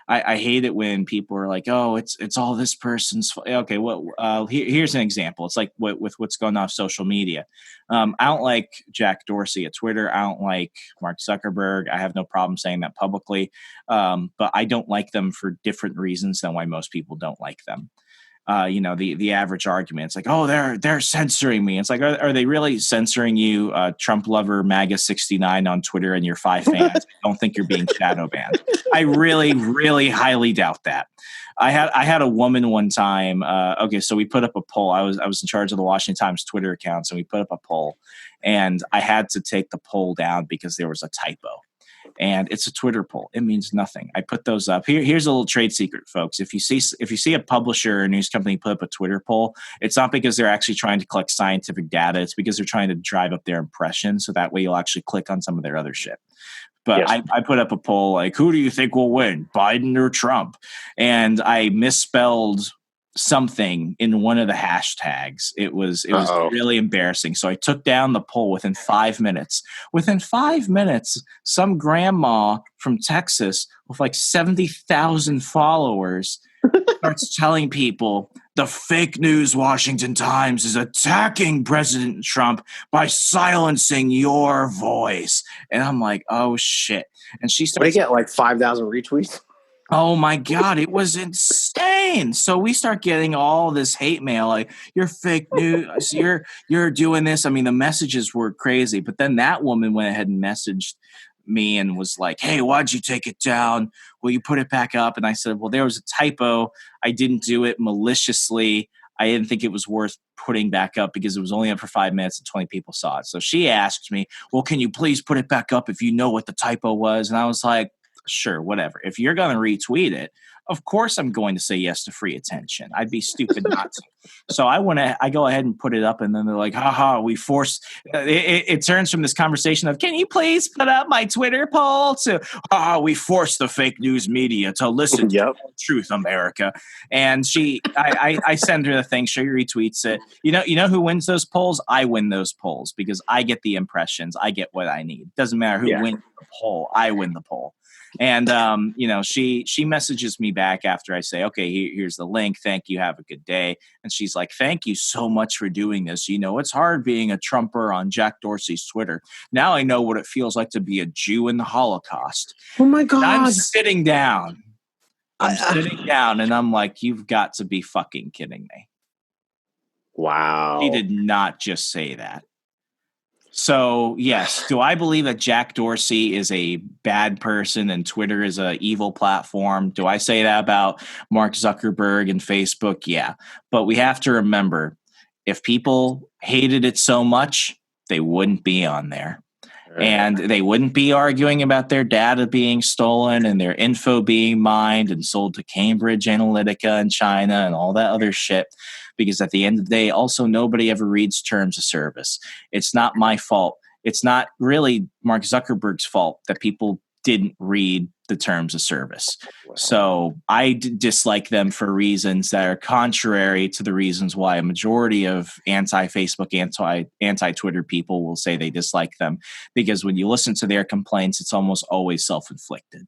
S5: I hate it when people are like, oh, it's all this person's fault. Okay, well, here's an example. It's like with what's going on social media. I don't like Jack Dorsey at Twitter. I don't like Mark Zuckerberg. I have no problem saying that publicly. But I don't like them for different reasons than why most people don't like them. The average argument, it's like, oh, they're censoring me. It's like, are they really censoring you, Trump lover MAGA 69 on Twitter and your 5 fans? I don't think you're being shadow banned. I really, really highly doubt that. I had a woman one time. So we put up a poll. I was in charge of the Washington Times Twitter account, so we put up a poll, and I had to take the poll down because there was a typo. And it's a Twitter poll. It means nothing. I put those up. Here's a little trade secret, folks. If you see a publisher or a news company put up a Twitter poll, it's not because they're actually trying to collect scientific data. It's because they're trying to drive up their impression, so that way you'll actually click on some of their other shit. But yes. I put up a poll like, who do you think will win, Biden or Trump? And I misspelled something in one of the hashtags. It was really embarrassing. So I took down the poll within 5 minutes. Within 5 minutes, some grandma from Texas with like 70,000 followers starts telling people the fake news Washington Times is attacking President Trump by silencing your voice. And I'm like, oh shit. And she starts.
S4: They get like 5,000 retweets.
S5: Oh my God, it was insane. So we start getting all this hate mail, like, you're fake news, you're doing this. I mean, the messages were crazy. But then that woman went ahead and messaged me and was like, hey, why'd you take it down? Will you put it back up? And I said, well, there was a typo. I didn't do it maliciously. I didn't think it was worth putting back up because it was only up for 5 minutes and 20 people saw it. So she asked me, well, can you please put it back up if you know what the typo was? And I was like, sure, whatever. If you're going to retweet it, of course I'm going to say yes to free attention. I'd be stupid not to. So I go ahead and put it up, and then they're like, haha, we forced it turns from this conversation of, can you please put up my Twitter poll, to we forced the fake news media to listen to the truth, America. And I send her the thing, she retweets it. You know who wins those polls? I win those polls because I get the impressions. I get what I need. Doesn't matter who wins the poll. I win the poll. And, she messages me back after I say, okay, here's the link. Thank you. Have a good day. And she's like, thank you so much for doing this. It's hard being a Trumper on Jack Dorsey's Twitter. Now I know what it feels like to be a Jew in the Holocaust.
S4: Oh my God.
S5: And I'm sitting down. And I'm like, you've got to be fucking kidding me.
S4: Wow.
S5: He did not just say that. So, yes, do I believe that Jack Dorsey is a bad person and Twitter is an evil platform? Do I say that about Mark Zuckerberg and Facebook? Yeah. But we have to remember, if people hated it so much, they wouldn't be on there. And they wouldn't be arguing about their data being stolen and their info being mined and sold to Cambridge Analytica in China and all that other shit. Because at the end of the day, also, nobody ever reads terms of service. It's not my fault. It's not really Mark Zuckerberg's fault that people didn't read the terms of service. So I dislike them for reasons that are contrary to the reasons why a majority of anti-Facebook, anti-Twitter people will say they dislike them. Because when you listen to their complaints, it's almost always self-inflicted.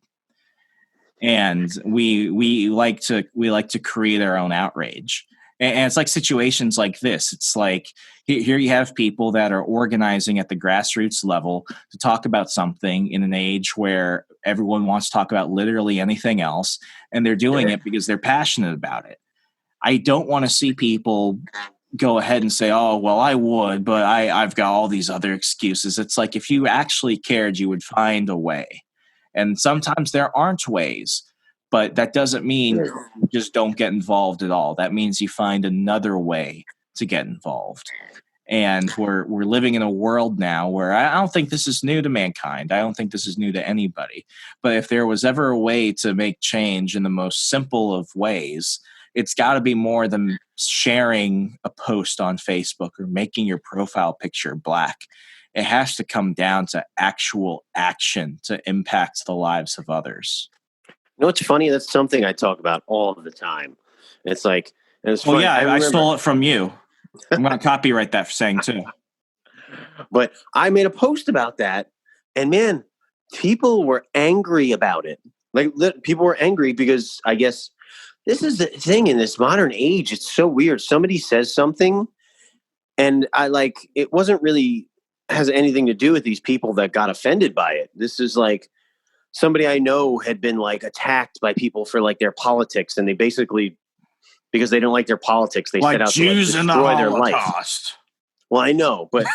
S5: And we like to create our own outrage. And it's like situations like this. It's like here you have people that are organizing at the grassroots level to talk about something in an age where everyone wants to talk about literally anything else. And they're doing it because they're passionate about it. I don't want to see people go ahead and say, oh, well, I would, but I've got all these other excuses. It's like if you actually cared, you would find a way. And sometimes there aren't ways. But that doesn't mean you just don't get involved at all. That means you find another way to get involved. And we're living in a world now where I don't think this is new to mankind. I don't think this is new to anybody. But if there was ever a way to make change in the most simple of ways, it's got to be more than sharing a post on Facebook or making your profile picture black. It has to come down to actual action to impact the lives of others.
S4: It's funny. That's something I talk about all the time. It's like,
S5: well, yeah, I stole it from you. I'm going to copyright that for saying too.
S4: But I made a post about that, and man, people were angry about it. Like people were angry because I guess this is the thing in this modern age. It's so weird. Somebody says something, and it wasn't really has anything to do with these people that got offended by it. This is like. Somebody I know had been attacked by people for their politics, and they basically, because they don't like their politics, they set out
S5: Jews
S4: to destroy their life. Well, I know, but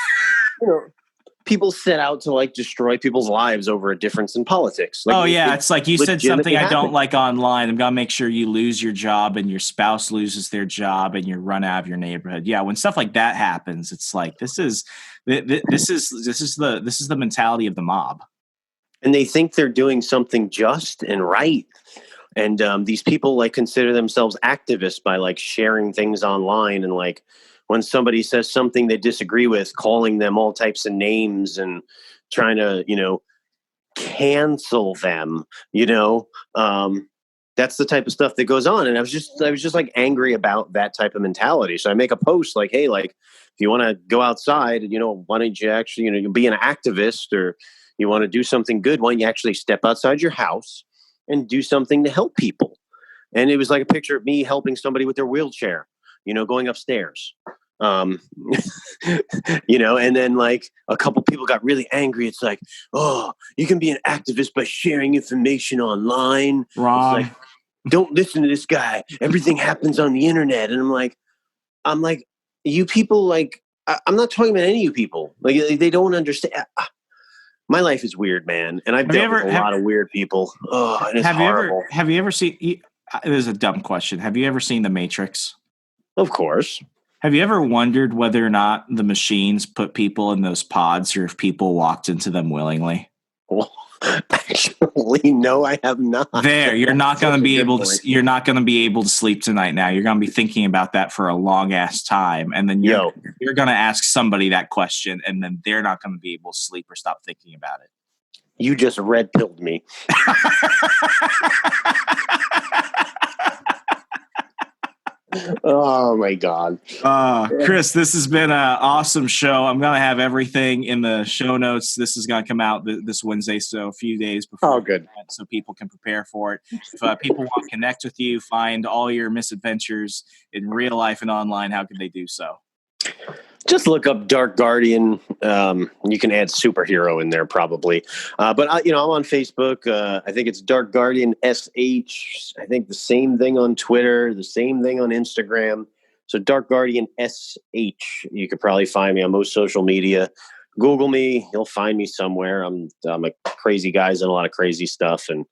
S4: people set out to destroy people's lives over a difference in politics.
S5: It's like you said something I don't like online. I'm gonna make sure you lose your job and your spouse loses their job and you're run out of your neighborhood. Yeah, when stuff like that happens, it's like this is the mentality of the mob.
S4: And they think they're doing something just and right. And these people consider themselves activists by sharing things online. And when somebody says something they disagree with, calling them all types of names and trying to, cancel them, that's the type of stuff that goes on. And I was just angry about that type of mentality. So I make a post hey, if you want to go outside, why don't you actually, be an activist, or you want to do something good, why don't you actually step outside your house and do something to help people? And it was a picture of me helping somebody with their wheelchair, going upstairs. And then a couple people got really angry. It's oh, you can be an activist by sharing information online.
S5: Wrong.
S4: It's don't listen to this guy. Everything happens on the internet. And I'm like, you people, I'm not talking about any of you people. They don't understand. My life is weird, man, and I've dealt with a lot of weird people. Oh, and it's horrible.
S5: Have you ever seen? This is a dumb question. Have you ever seen The Matrix?
S4: Of course.
S5: Have you ever wondered whether or not the machines put people in those pods, or if people walked into them willingly?
S4: Well, actually, no, I have not.
S5: There, you're not going to be able to. You're not going to be able to sleep tonight. Now you're going to be thinking about that for a long ass time, and then you're going to ask somebody that question, and then they're not going to be able to sleep or stop thinking about it.
S4: You just red pilled me. Oh my God.
S5: Chris, this has been an awesome show. I'm going to have everything in the show notes. This is going to come out this Wednesday, so a few days before.
S4: Oh, good.
S5: So people can prepare for it. If people want to connect with you, find all your misadventures in real life and online, how can they do so?
S4: Just look up Dark Guardian. You can add superhero in there probably. But I'm on Facebook. I think it's Dark Guardian SH. I think the same thing on Twitter, the same thing on Instagram. So Dark Guardian SH. You could probably find me on most social media. Google me. You'll find me somewhere. I'm a crazy guy and a lot of crazy stuff and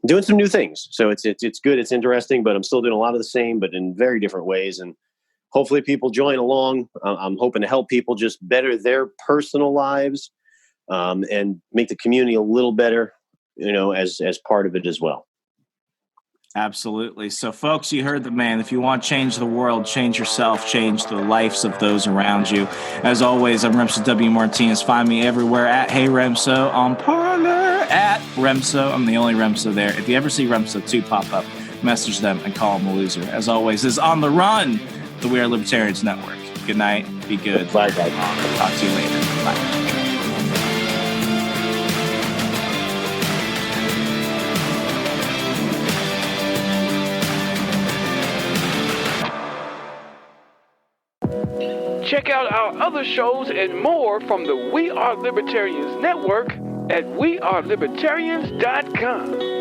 S4: doing some new things. So it's good. It's interesting, but I'm still doing a lot of the same, but in very different ways. And hopefully people join along. I'm hoping to help people just better their personal lives and make the community a little better, as part of it as well.
S5: Absolutely. So, folks, you heard the man. If you want to change the world, change yourself, change the lives of those around you. As always, I'm Remso W. Martinez. Find me everywhere at Hey Remso, on Parler at Remso. I'm the only Remso there. If you ever see Remso 2 pop up, message them and call them a loser. As always, this is On the Run, the We Are Libertarians Network. Good night. Be good.
S4: Bye, guys.
S5: Talk to you later. Bye.
S6: Check out our other shows and more from the We Are Libertarians Network at wearelibertarians.com.